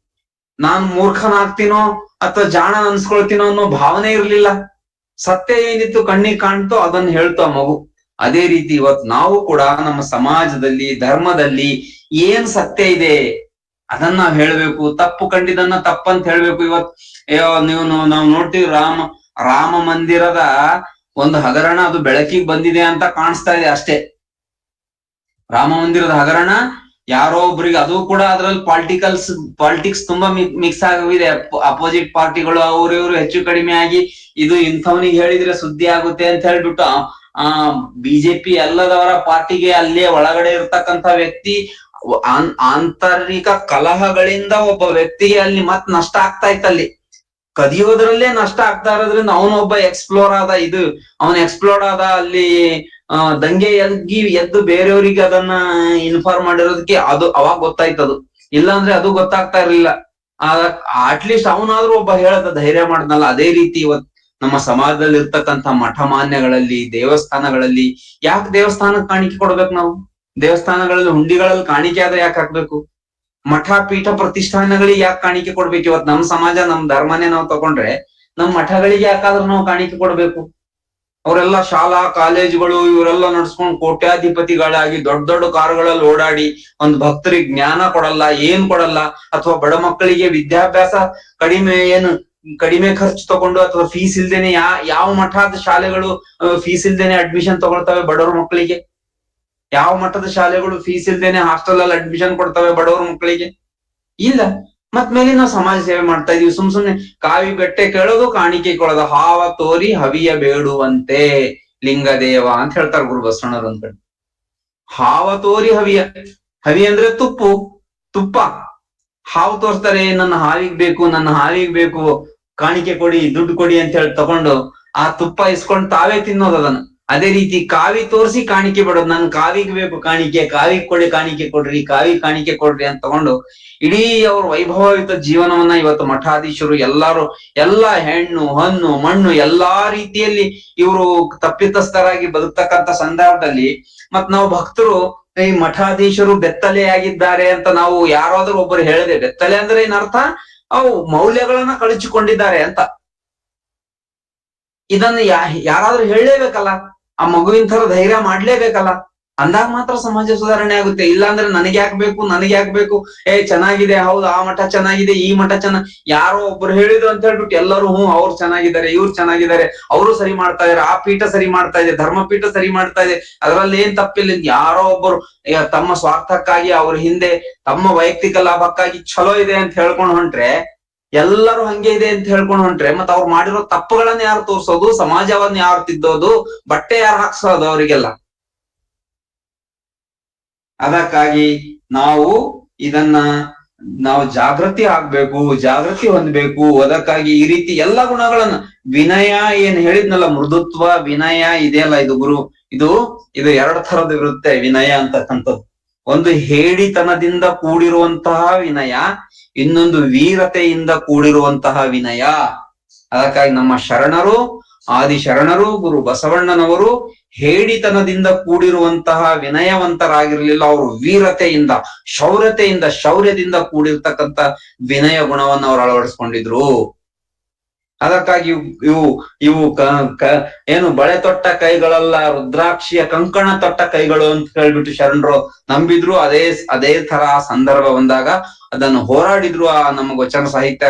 ನಾನ್ ಮೂರ್ಖನಾಗ್ತೀನೋ ಅಥವಾ ಜಾಣ ಅನ್ಸ್ಕೊಳ್ತೀನೋ ಅನ್ನೋ ಭಾವನೆ ಇರ್ಲಿಲ್ಲ. ಸತ್ಯ ಏನಿತ್ತು ಕಣ್ಣಿಗೆ ಕಾಣ್ತೋ ಅದನ್ನ ಹೇಳ್ತು ಆ ಮಗು. ಅದೇ ರೀತಿ ಇವತ್ತು ನಾವು ಕೂಡ ನಮ್ಮ ಸಮಾಜದಲ್ಲಿ, ಧರ್ಮದಲ್ಲಿ ಏನ್ ಸತ್ಯ ಇದೆ ಅದನ್ನ ನಾವ್ ಹೇಳ್ಬೇಕು, ತಪ್ಪು ಕಂಡಿದ್ದನ್ನ ತಪ್ಪಂತ ಹೇಳ್ಬೇಕು. ನಾವು ನೋಡ್ತೀವಿ, ರಾಮ ಮಂದಿರದ ಒಂದು ಹಗರಣ ಅದು ಬೆಳಕಿಗೆ ಬಂದಿದೆ ಅಂತ ಕಾಣಿಸ್ತಾ ಇದೆ ಅಷ್ಟೇ. ರಾಮ ಮಂದಿರದ ಹಗರಣ ಯಾರೋ ಒಬ್ರಿಗೆ, ಅದು ಕೂಡ ಅದ್ರಲ್ಲಿ ಪಾಲಿಟಿಕ್ಸ್ ತುಂಬಾ ಮಿಕ್ಸ್ ಆಗಿದೆ. ಅಪೋಸಿಟ್ ಪಾರ್ಟಿಗಳು ಅವ್ರು ಇವ್ರು ಹೆಚ್ಚು ಕಡಿಮೆ ಆಗಿ ಇದು ಇಂಥವನಿಗೆ ಹೇಳಿದ್ರೆ ಸುದ್ದಿ ಆಗುತ್ತೆ ಅಂತ ಹೇಳ್ಬಿಟ್ಟು ಬಿಜೆಪಿ ಎಲ್ಲದವರ ಪಾರ್ಟಿಗೆ ಅಲ್ಲೇ ಒಳಗಡೆ ಇರ್ತಕ್ಕಂಥ ವ್ಯಕ್ತಿ ಆಂತರಿಕ ಕಲಹಗಳಿಂದ ಒಬ್ಬ ವ್ಯಕ್ತಿಗೆ ಅಲ್ಲಿ ಮತ್ ನಷ್ಟ ಆಗ್ತಾ ಇತ್ತಲ್ಲಿ. ಕದಿಯೋದ್ರಲ್ಲೇ ನಷ್ಟ ಆಗ್ತಾ ಇರೋದ್ರಿಂದ ಅವನೊಬ್ಬ ಎಕ್ಸ್ಪ್ಲೋರ್ಡ್ ಆದ ಅಲ್ಲಿ ದಂಗೆ ಎದ್ದು ಬೇರೆಯವರಿಗೆ ಅದನ್ನ ಇನ್ಫಾರ್ಮ್ ಮಾಡಿರೋದಕ್ಕೆ ಅದು ಅವಾಗ ಗೊತ್ತಾಯ್ತದು. ಇಲ್ಲಾಂದ್ರೆ ಅದು ಗೊತ್ತಾಗ್ತಾ ಇರ್ಲಿಲ್ಲ. ಅಟ್ಲೀಸ್ಟ್ ಅವನಾದ್ರೂ ಒಬ್ಬ ಹೇಳದ ಧೈರ್ಯ ಮಾಡ್ದಲ್ಲ. ಅದೇ ರೀತಿ ಇವತ್ತು ನಮ್ಮ ಸಮಾಜದಲ್ಲಿ ಇರ್ತಕ್ಕಂಥ ಮಠ ಮಾನ್ಯಗಳಲ್ಲಿ, ದೇವಸ್ಥಾನಗಳಲ್ಲಿ, ಯಾಕೆ ದೇವಸ್ಥಾನಕ್ಕೆ ಕಾಣಿಕೆ ಕೊಡ್ಬೇಕು ನಾವು? ದೇವಸ್ಥಾನಗಳಲ್ಲಿ ಹುಂಡಿಗಳಲ್ಲಿ ಕಾಣಿಕೆ ಆದ್ರೆ ಯಾಕೆ ಹಾಕ್ಬೇಕು? ಮಠ ಪೀಠ ಪ್ರತಿಷ್ಠಾನಗಳಿಗೆ ಯಾಕೆ ಕಾಣಿಕೆ ಕೊಡ್ಬೇಕು? ಇವತ್ತು ನಮ್ ಸಮಾಜ, ನಮ್ ಧರ್ಮನೇ ನಾವು ತಗೊಂಡ್ರೆ ನಮ್ ಮಠಗಳಿಗೆ ಯಾಕಾದ್ರೂ ನಾವು ಕಾಣಿಕೆ ಕೊಡ್ಬೇಕು? ಅವರೆಲ್ಲ ಶಾಲಾ ಕಾಲೇಜುಗಳು ಇವರೆಲ್ಲ ನಡ್ಸ್ಕೊಂಡು ಕೋಟ್ಯಾಧಿಪತಿಗಳಾಗಿ ದೊಡ್ಡ ದೊಡ್ಡ ಕಾರುಗಳಲ್ಲಿ ಓಡಾಡಿ ಒಂದು ಭಕ್ತರಿಗೆ ಜ್ಞಾನ ಕೊಡಲ್ಲ, ಏನ್ ಕೊಡಲ್ಲ. ಅಥವಾ ಬಡ ಮಕ್ಕಳಿಗೆ ವಿದ್ಯಾಭ್ಯಾಸ ಕಡಿಮೆ ಖರ್ಚು ತಗೊಂಡು ಅಥವಾ ಫೀಸ್ ಇಲ್ದೇನೆ ಯಾವ ಮಠದ ಶಾಲೆಗಳು ಫೀಸ್ ಇಲ್ದೇನೆ ಅಡ್ಮಿಷನ್ ತಗೊಳ್ತವೆ ಬಡವ್ರ ಮಕ್ಕಳಿಗೆ? ಯಾವ ಮಠದ ಶಾಲೆಗಳು ಫೀಸ್ ಇಲ್ದೇನೆ ಹಾಸ್ಟೆಲ್ ಅಲ್ಲಿ ಅಡ್ಮಿಷನ್ ಕೊಡ್ತವೆ ಬಡವ್ರ ಮಕ್ಕಳಿಗೆ? ಇಲ್ಲ. ಮತ್ ಮೇಲೆ ನಾವು ಸಮಾಜ ಸೇವೆ ಮಾಡ್ತಾ ಇದೀವಿ. ಸುಮ್ನೆ ಕಾವಿ ಬೆಟ್ಟೆ ಕೇಳೋದು, ಕಾಣಿಕೆ ಕೊಡೋದು. ಹಾವ ತೋರಿ ಹವಿಯ ಬೇಡುವಂತೆ ಲಿಂಗದೇವ ಅಂತ ಹೇಳ್ತಾರೆ ಗುರು ಬಸವಣ್ಣರು ಅಂತ. ಹಾವ ತೋರಿ ಹವಿ ಅಂದ್ರೆ ತುಪ್ಪ. ಹಾವು ತೋರಿಸ್ತಾರೆ, ನನ್ನ ಹಾವಿಗೆ ಬೇಕು ಕಾಣಿಕೆ ಕೊಡಿ, ದುಡ್ಡು ಕೊಡಿ ಅಂತ ಹೇಳಿ ತಗೊಂಡು ಆ ತುಪ್ಪ ಇಸ್ಕೊಂಡು ತಾವೇ ತಿನ್ನೋದು ಅದನ್ನ. ಅದೇ ರೀತಿ ಕಾವಿ ತೋರಿಸಿ ಕಾಣಿಕೆ ಬಿಡೋದು, ನನ್ ಕಾವಿಗೆ ಬೇಕು ಕಾಣಿಕೆ, ಕಾಣಿಕೆ ಕೊಡ್ರಿ, ಕಾಣಿಕೆ ಕೊಡ್ರಿ ಅಂತ ತಗೊಂಡು ಇಡೀ ಅವ್ರ ವೈಭವಯುತ ಜೀವನವನ್ನ ಇವತ್ತು ಮಠಾಧೀಶರು ಎಲ್ಲಾ ಹೆಣ್ಣು ಹಣ್ಣು ಮಣ್ಣು ಎಲ್ಲಾ ರೀತಿಯಲ್ಲಿ ಇವರು ತಪ್ಪಿತಸ್ಥರಾಗಿ ಬದುಕ್ತಕ್ಕಂತ ಸಂದರ್ಭದಲ್ಲಿ ಮತ್ ನಾವು ಭಕ್ತರು ಈ ಮಠಾಧೀಶರು ಬೆತ್ತಲೆಯಾಗಿದ್ದಾರೆ ಅಂತ ನಾವು ಯಾರಾದ್ರೂ ಒಬ್ಬರು ಹೇಳಿದೆ, ಬೆತ್ತಲೆ ಅಂದ್ರೆ ಏನರ್ಥ? ಅವು ಮೌಲ್ಯಗಳನ್ನ ಕಳಚಿಕೊಂಡಿದ್ದಾರೆ ಅಂತ. ಇದನ್ನ ಯಾರಾದ್ರೂ ಹೇಳಲೇಬೇಕಲ್ಲ, ಆ ಮಗುವಿನ ತರ ಧೈರ್ಯ ಮಾಡ್ಲೇಬೇಕಲ್ಲ, ಅಂದಾಗ ಮಾತ್ರ ಸಮಾಜ ಸುಧಾರಣೆ ಆಗುತ್ತೆ. ಇಲ್ಲ ಅಂದ್ರೆ ನನಗೆ ಯಾಕೆ ಬೇಕು, ಚೆನ್ನಾಗಿದೆ, ಹೌದು ಆ ಮಠ ಚೆನ್ನಾಗಿದೆ, ಈ ಮಠ ಯಾರೋ ಒಬ್ರು ಹೇಳಿದ್ರು ಅಂತ ಹೇಳ್ಬಿಟ್ಟು ಎಲ್ಲರೂ ಅವ್ರು ಚೆನ್ನಾಗಿದ್ದಾರೆ, ಇವ್ರು ಚೆನ್ನಾಗಿದ್ದಾರೆ, ಅವರು ಸರಿ ಮಾಡ್ತಾ ಇದಾರೆ, ಆ ಪೀಠ ಸರಿ ಮಾಡ್ತಾ ಇದೆ, ಧರ್ಮಪೀಠ ಸರಿ ಮಾಡ್ತಾ ಇದೆ, ಅದ್ರಲ್ಲಿ ಏನ್ ತಪ್ಪಿಲ್ಲ. ಯಾರೋ ಒಬ್ಬರು ತಮ್ಮ ಸ್ವಾರ್ಥಕ್ಕಾಗಿ ಅವ್ರ ಹಿಂದೆ ತಮ್ಮ ವೈಯಕ್ತಿಕ ಲಾಭಕ್ಕಾಗಿ ಚಲೋ ಇದೆ ಅಂತ ಹೇಳ್ಕೊಂಡು ಹೊಂಟ್ರೆ, ಎಲ್ಲರೂ ಹಂಗೆ ಇದೆ ಅಂತ ಹೇಳ್ಕೊಂಡು ಹೊಂಟ್ರೆ, ಮತ್ ಅವ್ರು ಮಾಡಿರೋ ತಪ್ಪುಗಳನ್ನ ಯಾರು ತೋರ್ಸೋದು, ಸಮಾಜವನ್ನ ಯಾರು ತಿದ್ದೋದು, ಬಟ್ಟೆ ಯಾರು ಹಾಕ್ಸೋದು ಅವರಿಗೆಲ್ಲ? ಅದಕ್ಕಾಗಿ ನಾವು ಜಾಗೃತಿ ಆಗ್ಬೇಕು, ಜಾಗೃತಿ ಹೊಂದ್ಬೇಕು. ಅದಕ್ಕಾಗಿ ಈ ರೀತಿ ಎಲ್ಲಾ ಗುಣಗಳನ್ನ, ವಿನಯ ಏನ್ ಹೇಳಿದ್ನಲ್ಲ, ಮೃದುತ್ವ ವಿನಯ ಇದೆಯಲ್ಲ, ಇದು ಎರಡು ತರದ್ದು ಇರುತ್ತೆ ವಿನಯ ಅಂತಕ್ಕಂಥದ್ದು. ಒಂದು ಹೇಡಿತನದಿಂದ ಕೂಡಿರುವಂತಹ ವಿನಯ, ಇನ್ನೊಂದು ವೀರತೆಯಿಂದ ಕೂಡಿರುವಂತಹ ವಿನಯ. ಅದಕ್ಕಾಗಿ ನಮ್ಮ ಶರಣರು, ಆದಿಶರಣರು, ಗುರು ಬಸವಣ್ಣನವರು ಹೇಡಿತನದಿಂದ ಕೂಡಿರುವಂತಹ ವಿನಯವಂತರಾಗಿರ್ಲಿಲ್ಲ. ಅವರು ವೀರತೆಯಿಂದ, ಶೌರ್ಯದಿಂದ ಕೂಡಿರ್ತಕ್ಕಂಥ ವಿನಯ ಗುಣವನ್ನು ಅವರು ಅಳವಡಿಸ್ಕೊಂಡಿದ್ರು. ಅದಕ್ಕಾಗಿ ಇವು ಏನು ಬಳೆ ತೊಟ್ಟ ಕೈಗಳಲ್ಲ, ರುದ್ರಾಕ್ಷಿಯ ಕಂಕಣ ತೊಟ್ಟ ಕೈಗಳು ಅಂತ ಹೇಳ್ಬಿಟ್ಟು ಶರಣರು ನಂಬಿದ್ರು. ಅದೇ ತರ ಸಂದರ್ಭ ಬಂದಾಗ ಅದನ್ನು ಹೋರಾಡಿದ್ರು. ಆ ನಮ್ಮ ವಚನ ಸಾಹಿತ್ಯ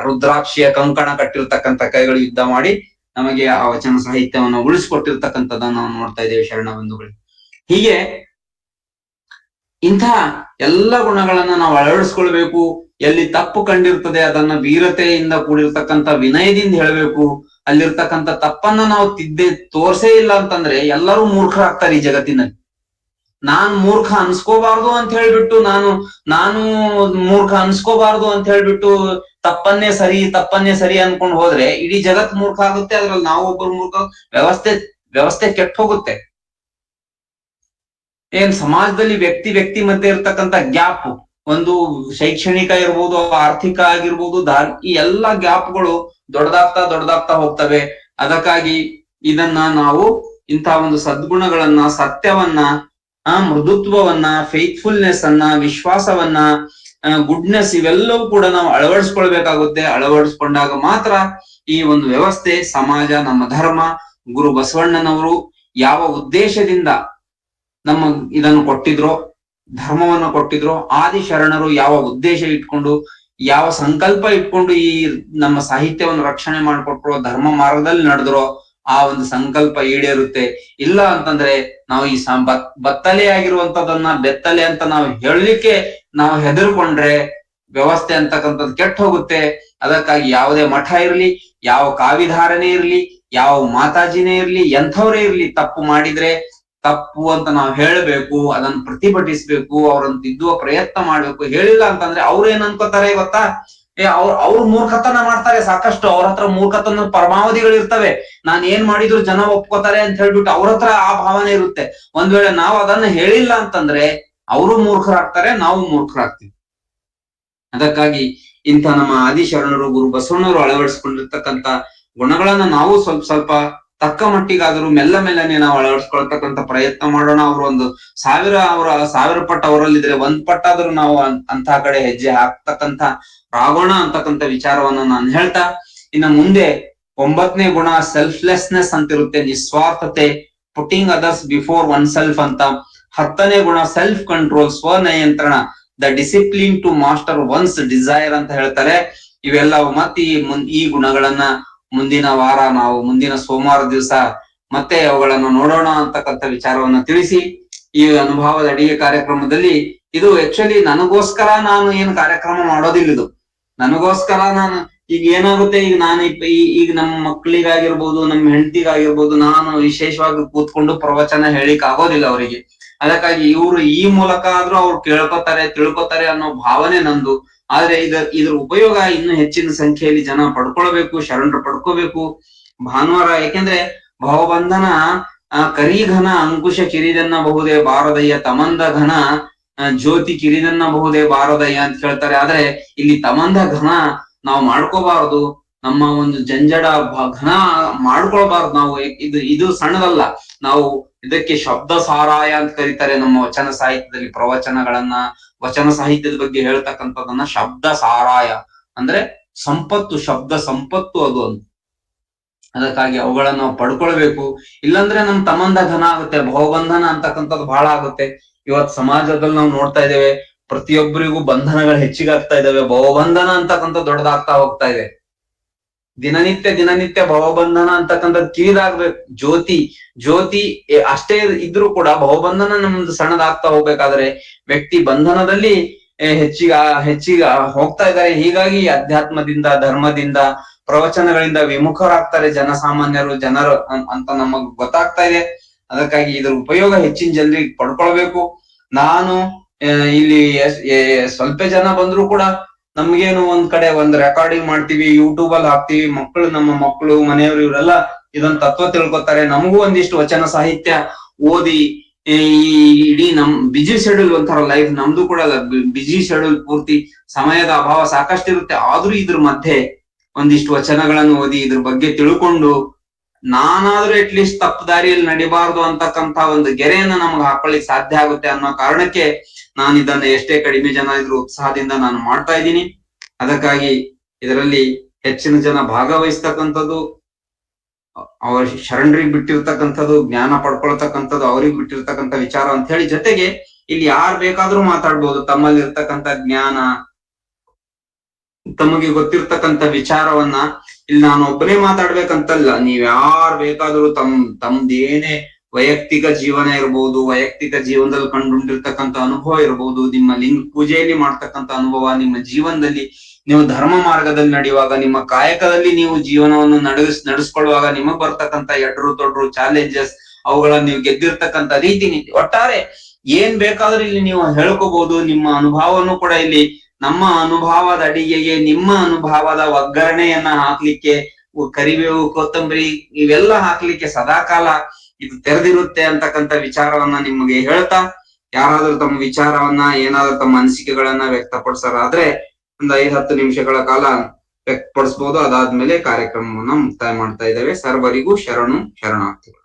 ರುದ್ರಾಕ್ಷಿಯ ಕಂಕಣ ಕಟ್ಟಿರ್ತಕ್ಕಂಥ ಕೈಗಳು ಯುದ್ಧ ಮಾಡಿ ನಮಗೆ ಆ ವಚನ ಸಾಹಿತ್ಯವನ್ನು ಉಳಿಸ್ಕೊಟ್ಟಿರ್ತಕ್ಕಂಥದ್ದನ್ನು ನಾವು ನೋಡ್ತಾ ಇದ್ದೇವೆ ಶರಣ ಬಂಧುಗಳು. ಹೀಗೆ ಇಂಥ ಎಲ್ಲ ಗುಣಗಳನ್ನ ನಾವು ಅಳವಡಿಸ್ಕೊಳ್ಬೇಕು. ಎಲ್ಲಿ ತಪ್ಪು ಕಂಡಿರ್ತದೆ ಅದನ್ನ ವೀರತೆಯಿಂದ ಕೂಡಿರ್ತಕ್ಕಂಥ ವಿನಯದಿಂದ ಹೇಳ್ಬೇಕು. ಅಲ್ಲಿರ್ತಕ್ಕಂಥ ತಪ್ಪನ್ನ ನಾವು ತೋರ್ಸೇ ಇಲ್ಲ ಅಂತಂದ್ರೆ ಎಲ್ಲರೂ ಮೂರ್ಖರಾಗ್ತಾರೆ ಈ ಜಗತ್ತಿನಲ್ಲಿ. ನಾನ್ ಮೂರ್ಖ ಅನ್ಸ್ಕೋಬಾರ್ದು ಅಂತ ಹೇಳ್ಬಿಟ್ಟು ನಾನು ಮೂರ್ಖ ಅನ್ಸ್ಕೋಬಾರ್ದು ಅಂತ ಹೇಳ್ಬಿಟ್ಟು ತಪ್ಪನ್ನೇ ಸರಿ ಅನ್ಕೊಂಡು ಹೋದ್ರೆ ಇಡೀ ಜಗತ್ ಮೂರ್ಖ ಆಗುತ್ತೆ. ಅದ್ರಲ್ಲಿ ನಾವು ಒಬ್ಬರು ಮೂರ್ಖ, ವ್ಯವಸ್ಥೆ ಕೆಟ್ಟ ಹೋಗುತ್ತೆ. ಸಮಾಜದಲ್ಲಿ ವ್ಯಕ್ತಿ ಮಧ್ಯೆ ಇರ್ತಕ್ಕಂಥ ಗ್ಯಾಪ್, ಒಂದು ಶೈಕ್ಷಣಿಕ ಇರ್ಬೋದು, ಆರ್ಥಿಕ ಆಗಿರ್ಬೋದು, ಈ ಎಲ್ಲಾ ಗ್ಯಾಪ್ಗಳು ದೊಡ್ಡದಾಗ್ತಾ ಹೋಗ್ತವೆ. ಅದಕ್ಕಾಗಿ ಇದನ್ನ ನಾವು ಇಂತಹ ಒಂದು ಸದ್ಗುಣಗಳನ್ನ, ಸತ್ಯವನ್ನ, ಮೃದುತ್ವವನ್ನ, ಫೇತ್ಫುಲ್ನೆಸ್ ಅನ್ನ, ವಿಶ್ವಾಸವನ್ನ, ಗುಡ್ನೆಸ್, ಇವೆಲ್ಲವೂ ಕೂಡ ನಾವು ಅಳವಡಿಸ್ಕೊಳ್ಬೇಕಾಗುತ್ತೆ. ಅಳವಡಿಸ್ಕೊಂಡಾಗ ಮಾತ್ರ ಈ ಒಂದು ವ್ಯವಸ್ಥೆ, ಸಮಾಜ, ನಮ್ಮ ಧರ್ಮ, ಗುರು ಬಸವಣ್ಣನವರು ಯಾವ ಉದ್ದೇಶದಿಂದ ಇದನ್ನು ಕೊಟ್ಟಿದ್ರೋ, ಧರ್ಮವನ್ನು ಕೊಟ್ಟಿದ್ರೋ, ಆದಿಶರಣರು ಯಾವ ಉದ್ದೇಶ ಇಟ್ಕೊಂಡು, ಯಾವ ಸಂಕಲ್ಪ ಇಟ್ಕೊಂಡು ಈ ನಮ್ಮ ಸಾಹಿತ್ಯವನ್ನು ರಕ್ಷಣೆ ಮಾಡಿಕೊಟ್ರೋ, ಧರ್ಮ ಮಾರ್ಗದಲ್ಲಿ ನಡೆದ್ರೋ, ಆ ಒಂದು ಸಂಕಲ್ಪ ಈಡೇರುತ್ತೆ. ಇಲ್ಲ ಅಂತಂದ್ರೆ ನಾವು ಈ ಬತ್ತಲೆ ಆಗಿರುವಂತದನ್ನ ಬೆತ್ತಲೆ ಅಂತ ನಾವು ಹೇಳಲಿಕ್ಕೆ ನಾವು ಹೆದರ್ಕೊಂಡ್ರೆ ವ್ಯವಸ್ಥೆ ಅಂತಕ್ಕಂಥದ್ದು ಕೆಟ್ಟ ಹೋಗುತ್ತೆ. ಅದಕ್ಕಾಗಿ ಯಾವುದೇ ಮಠ ಇರ್ಲಿ, ಯಾವ ಕಾವಿಧಾರನೆ ಇರ್ಲಿ, ಯಾವ ಮಾತಾಜಿನೇ ಇರ್ಲಿ, ಎಂಥವ್ರೇ ಇರ್ಲಿ, ತಪ್ಪು ಮಾಡಿದ್ರೆ ತಪ್ಪು ಅಂತ ನಾವು ಹೇಳಬೇಕು, ಅದನ್ನ ಪ್ರತಿಭಟಿಸ್ಬೇಕು, ಅವ್ರನ್ನ ತಿದ್ದುವ ಪ್ರಯತ್ನ ಮಾಡ್ಬೇಕು. ಹೇಳಿಲ್ಲ ಅಂತಂದ್ರೆ ಅವ್ರು ಏನ್ ಅನ್ಕೋತಾರೆ ಗೊತ್ತಾ? ಅವ್ರು ಮೂರ್ಖತನ ಮಾಡ್ತಾರೆ ಸಾಕಷ್ಟು. ಅವ್ರ ಹತ್ರ ಮೂರ್ಖತನ ಪರಮಾವಧಿಗಳು ಇರ್ತವೆ. ನಾನ್ ಏನ್ ಮಾಡಿದ್ರು ಜನ ಒಪ್ಕೋತಾರೆ ಅಂತ ಹೇಳ್ಬಿಟ್ಟು ಅವ್ರ ಹತ್ರ ಆ ಭಾವನೆ ಇರುತ್ತೆ. ಒಂದ್ ವೇಳೆ ನಾವು ಅದನ್ನ ಹೇಳಿಲ್ಲ ಅಂತಂದ್ರೆ ಅವರು ಮೂರ್ಖರಾಗ್ತಾರೆ, ನಾವು ಮೂರ್ಖರಾಗ್ತೀವಿ. ಅದಕ್ಕಾಗಿ ಇಂಥ ನಮ್ಮ ಆದಿಶರಣರು, ಗುರು ಬಸವಣ್ಣವರು ಅಳವಡಿಸ್ಕೊಂಡಿರ್ತಕ್ಕಂಥ ಗುಣಗಳನ್ನ ನಾವು ಸ್ವಲ್ಪ ತಕ್ಕ ಮಟ್ಟಿಗಾದರೂ ಮೆಲ್ಲನೆ ನಾವು ಅಳವಡಿಸ್ಕೊಳ್ತಕ್ಕಂಥ ಪ್ರಯತ್ನ ಮಾಡೋಣ. ಅವರು ಒಂದು 1000 ಪಟ್ಟ ಅವರಲ್ಲಿದ್ರೆ 1 ಪಟ್ಟಾದ್ರೂ ನಾವು ಅಂತಹ ಕಡೆ ಹೆಜ್ಜೆ ಹಾಕ್ತಕ್ಕಂಥ ಆಗೋಣ ಅಂತಕ್ಕಂಥ ವಿಚಾರವನ್ನ ನಾನು ಹೇಳ್ತಾ, ಇನ್ನು ಮುಂದೆ 9ನೇ ಗುಣ ಸೆಲ್ಫ್ಲೆಸ್ನೆಸ್ ಅಂತಿರುತ್ತೆ, ನಿಸ್ವಾರ್ಥತೆ, putting others before one self ಅಂತ. 10ನೇ ಗುಣ ಸೆಲ್ಫ್ ಕಂಟ್ರೋಲ್, ಸ್ವನಿಯಂತ್ರಣ, the discipline to master one's desire ಅಂತ ಹೇಳ್ತಾರೆ. ಇವೆಲ್ಲವೂ ಮತ್ತೆ ಈ ಗುಣಗಳನ್ನ ಮುಂದಿನ ವಾರ ನಾವು ಮುಂದಿನ ಸೋಮವಾರ ದಿವಸ ಮತ್ತೆ ಅವುಗಳನ್ನು ನೋಡೋಣ ಅಂತಕ್ಕಂಥ ವಿಚಾರವನ್ನ ತಿಳಿಸಿ, ಈ ಅನುಭವದ ಅಡಿಗೆ ಕಾರ್ಯಕ್ರಮದಲ್ಲಿ ಇದು ಆಕ್ಚುಲಿ ನನಗೋಸ್ಕರ ನಾನು ಏನು ಕಾರ್ಯಕ್ರಮ ಮಾಡೋದಿಲ್ಲ. ಇದು ನನಗೋಸ್ಕರ ಈಗ ಏನಾಗುತ್ತೆ, ಈಗ ನಮ್ಮ ಮಕ್ಕಳಿಗಾಗಿರ್ಬೋದು, ನಮ್ಮ ಹೆಂಡತಿಗಾಗಿರ್ಬೋದು, ನಾನು ವಿಶೇಷವಾಗಿ ಕೂತ್ಕೊಂಡು ಪ್ರವಚನ ಹೇಳಿಕ್ ಆಗೋದಿಲ್ಲ ಅವರಿಗೆ. ಅದಕ್ಕಾಗಿ ಇವರು ಈ ಮೂಲಕ ಆದ್ರೂ ಅವ್ರು ತಿಳ್ಕೊತಾರೆ ಅನ್ನೋ ಭಾವನೆ ನಂದು. ಆದ್ರೆ ಇದ್ರ ಉಪಯೋಗ ಇನ್ನು ಹೆಚ್ಚಿನ ಸಂಖ್ಯೆಯಲ್ಲಿ ಜನ ಪಡ್ಕೊಳ್ಬೇಕು, ಶರಣರು ಪಡ್ಕೋಬೇಕು. ಭಾನುವಾರ ಯಾಕೆಂದ್ರೆ ಭವಬಂಧನ ಕರಿಘನ ಅಂಕುಶ ಕಿರಿದೆನ್ನಬಹುದೇ ಬಾರದಯ್ಯ ತಮಂದ ಘನ ಜ್ಯೋತಿ ಕಿರಿದೆನ್ನಬಹುದೇ ಬಾರದಯ್ಯ ಅಂತ ಹೇಳ್ತಾರೆ. ಆದ್ರೆ ಇಲ್ಲಿ ತಮಂದ ಘನ ನಾವು ಮಾಡ್ಕೋಬಾರದು. ನಮ್ಮ ಒಂದು ಜಂಜಡ ಘನ ಮಾಡ್ಕೊಳ್ಬಾರ್ದು ನಾವು. ಇದು ಸಣ್ಣದಲ್ಲ. ನಾವು ಇದಕ್ಕೆ ಶಬ್ದ ಸಾರಾಯ ಅಂತ ಕರೀತಾರೆ ನಮ್ಮ ವಚನ ಸಾಹಿತ್ಯದಲ್ಲಿ. ಪ್ರವಚನಗಳನ್ನ, ವಚನ ಸಾಹಿತ್ಯದ ಬಗ್ಗೆ ಹೇಳ್ತಕ್ಕಂಥದನ್ನ ಶಬ್ದ ಸಾರಾಯ ಅಂದ್ರೆ ಸಂಪತ್ತು, ಶಬ್ದ ಸಂಪತ್ತು ಅದು ಅಂತ. ಅದಕ್ಕಾಗಿ ಅವುಗಳನ್ನ ನಾವು ಪಡ್ಕೊಳ್ಬೇಕು. ಇಲ್ಲಾಂದ್ರೆ ನಮ್ ತಮಂದ ಘನ ಆಗುತ್ತೆ, ಭವಬಂಧನ ಅಂತಕ್ಕಂಥದ್ದು ಬಹಳ ಆಗುತ್ತೆ. ಇವತ್ ಸಮಾಜದಲ್ಲಿ ನಾವು ನೋಡ್ತಾ ಇದ್ದೇವೆ, ಪ್ರತಿಯೊಬ್ಬರಿಗೂ ಬಂಧನಗಳು ಹೆಚ್ಚಿಗಾಗ್ತಾ ಇದಾವೆ. ಭವಬಂಧನ ಅಂತಕ್ಕಂಥ ದೊಡ್ಡದಾಗ್ತಾ ಹೋಗ್ತಾ ಇದೆ. ದಿನನಿತ್ಯ ದಿನನಿತ್ಯ ಭವಬಂಧನ ಅಂತಕ್ಕಂಥದ್ದು ಕಿರಿದಾಗ್ಬೇಕು. ಜ್ಯೋತಿ ಅಷ್ಟೇ ಇದ್ರೂ ಕೂಡ ಭವಬಂಧನ ನಮ್ದು ಸಣ್ಣದಾಗ್ತಾ ಹೋಗ್ಬೇಕಾದ್ರೆ ವ್ಯಕ್ತಿ ಬಂಧನದಲ್ಲಿ ಹೆಚ್ಚಿಗ ಹೋಗ್ತಾ ಇದ್ದಾರೆ. ಹೀಗಾಗಿ ಅಧ್ಯಾತ್ಮದಿಂದ, ಧರ್ಮದಿಂದ, ಪ್ರವಚನಗಳಿಂದ ವಿಮುಖರಾಗ್ತಾರೆ ಜನಸಾಮಾನ್ಯರು, ಜನರು ಅಂತ ನಮಗ್ ಗೊತ್ತಾಗ್ತಾ ಇದೆ. ಅದಕ್ಕಾಗಿ ಇದ್ರ ಉಪಯೋಗ ಹೆಚ್ಚಿನ ಜನರಿಗೆ ಪಡ್ಕೊಳ್ಬೇಕು. ನಾನು ಇಲ್ಲಿ ಸ್ವಲ್ಪ ಜನ ಬಂದ್ರು ಕೂಡ ನಮ್ಗೇನು ಒಂದ್ ಕಡೆ ಒಂದ್ ರೆಕಾರ್ಡಿಂಗ್ ಮಾಡ್ತೀವಿ, ಯೂಟ್ಯೂಬ್ ಅಲ್ಲಿ ಹಾಕ್ತಿವಿ, ನಮ್ಮ ಮಕ್ಕಳು ಮನೆಯವರು ಇವರೆಲ್ಲ ಇದನ್ನ ತತ್ವ ತಿಳ್ಕೊತಾರೆ. ನಮಗೂ ಒಂದಿಷ್ಟು ವಚನ ಸಾಹಿತ್ಯ ಓದಿ ಈ ಇಡೀ ನಮ್ ಬಿಜಿ ಶೆಡ್ಯೂಲ್ ಒಂಥರ ಲೈಫ್ ನಮ್ದು ಕೂಡ ಬಿಜಿ ಶೆಡ್ಯೂಲ್, ಪೂರ್ತಿ ಸಮಯದ ಅಭಾವ ಸಾಕಷ್ಟಿರುತ್ತೆ. ಆದ್ರೂ ಇದ್ರ ಮಧ್ಯೆ ಒಂದಿಷ್ಟು ವಚನಗಳನ್ನು ಓದಿ ಇದ್ರ ಬಗ್ಗೆ ತಿಳ್ಕೊಂಡು ನಾನಾದ್ರೂ ಅಟ್ಲೀಸ್ಟ್ ತಪ್ಪು ದಾರಿಯಲ್ಲಿ ನಡಿಬಾರ್ದು ಅಂತಕ್ಕಂತ ಒಂದು ಗೆರೆಯನ್ನ ನಮ್ಗೆ ಹಾಕೊಳ್ಳಿಕ್ ಸಾಧ್ಯ ಆಗುತ್ತೆ ಅನ್ನೋ ಕಾರಣಕ್ಕೆ ನಾನು ಇದನ್ನ ಎಷ್ಟೇ ಕಡಿಮೆ ಜನ ಇದ್ರು ಉತ್ಸಾಹದಿಂದ ನಾನು ಮಾಡ್ತಾ ಇದ್ದೀನಿ. ಅದಕ್ಕಾಗಿ ಇದರಲ್ಲಿ ಹೆಚ್ಚಿನ ಜನ ಭಾಗವಹಿಸ್ತಕ್ಕಂಥದ್ದು, ಅವ್ರ ಶರಣರಿಗೆ ಬಿಟ್ಟಿರ್ತಕ್ಕಂಥದ್ದು, ಜ್ಞಾನ ಪಡ್ಕೊಳ್ತಕ್ಕಂಥದ್ದು ಅವ್ರಿಗೆ ಬಿಟ್ಟಿರ್ತಕ್ಕಂಥ ವಿಚಾರ ಅಂತ ಹೇಳಿ, ಜೊತೆಗೆ ಇಲ್ಲಿ ಯಾರು ಬೇಕಾದ್ರೂ ಮಾತಾಡ್ಬೋದು. ತಮ್ಮಲ್ಲಿ ಇರ್ತಕ್ಕಂಥ ಜ್ಞಾನ, ತಮಗೆ ಗೊತ್ತಿರ್ತಕ್ಕಂಥ ವಿಚಾರವನ್ನ ಇಲ್ಲಿ ನಾನು ಒಬ್ಬನೇ ಮಾತಾಡ್ಬೇಕಂತಲ್ಲ. ನೀವ್ ಯಾರು ಬೇಕಾದ್ರೂ ತಮ್ದೇನೇ ವೈಯಕ್ತಿಕ ಜೀವನ ಇರ್ಬೋದು, ವೈಯಕ್ತಿಕ ಜೀವನದಲ್ಲಿ ಕಂಡುಕೊಂಡಿರ್ತಕ್ಕಂಥ ಅನುಭವ ಇರ್ಬೋದು, ನಿಮ್ಮ ಲಿಂಗ ಪೂಜೆಯಲ್ಲಿ ಮಾಡ್ತಕ್ಕಂಥ ಅನುಭವ, ನಿಮ್ಮ ಜೀವನದಲ್ಲಿ ನೀವು ಧರ್ಮ ಮಾರ್ಗದಲ್ಲಿ ನಡೆಯುವಾಗ, ನಿಮ್ಮ ಕಾಯಕದಲ್ಲಿ ನೀವು ಜೀವನವನ್ನು ನಡೆಸ್ಕೊಳ್ಳುವಾಗ ನಿಮಗ್ ಬರ್ತಕ್ಕಂಥ ಎಡ್ರು ತೊಡ್ರು ಚಾಲೆಂಜಸ್, ಅವುಗಳನ್ನ ನೀವು ಗೆದ್ದಿರ್ತಕ್ಕಂಥ ರೀತಿ ನೀತಿ, ಒಟ್ಟಾರೆ ಏನ್ ಬೇಕಾದ್ರೂ ಇಲ್ಲಿ ನೀವು ಹೇಳ್ಕೋಬಹುದು. ನಿಮ್ಮ ಅನುಭವವನ್ನು ಕೂಡ ಇಲ್ಲಿ ನಮ್ಮ ಅನುಭವದ ಅಡಿಗೆಗೆ, ನಿಮ್ಮ ಅನುಭವದ ಒಗ್ಗರಣೆಯನ್ನ ಹಾಕ್ಲಿಕ್ಕೆ, ಕರಿಬೇವು, ಕೊತ್ತಂಬರಿ ಇವೆಲ್ಲ ಹಾಕ್ಲಿಕ್ಕೆ ಸದಾಕಾಲ ಇದು ತೆರೆದಿರುತ್ತೆ ಅಂತಕ್ಕಂಥ ವಿಚಾರವನ್ನ ನಿಮಗೆ ಹೇಳ್ತಾ, ಯಾರಾದ್ರೂ ತಮ್ಮ ವಿಚಾರವನ್ನ, ಏನಾದ್ರೂ ತಮ್ಮ ಅನಿಸಿಕೆಗಳನ್ನ ವ್ಯಕ್ತಪಡಿಸೋರಾದ್ರೆ ಒಂದು 5-10 ನಿಮಿಷಗಳ ಕಾಲ ವ್ಯಕ್ತಪಡಿಸಬಹುದು. ಅದಾದ್ಮೇಲೆ ಕಾರ್ಯಕ್ರಮವನ್ನ ಮುಕ್ತಾಯ ಮಾಡ್ತಾ ಇದ್ದೇವೆ. ಸರ್ವರಿಗೂ ಶರಣಾರ್ಥಿಗಳು.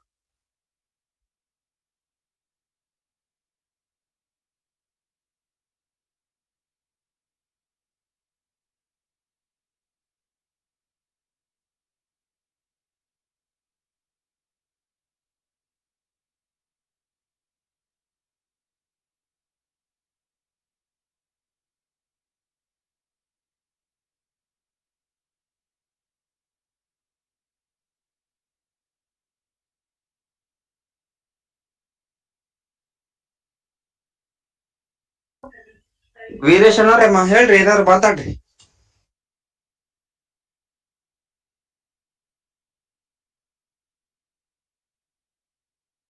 ವೀರೇಶ್ ಅಣ್ಣವ್ರೆ ಹೇಳ್ರಿ, ಏನಾದ್ರು ಮಾತಾಡ್ರಿ.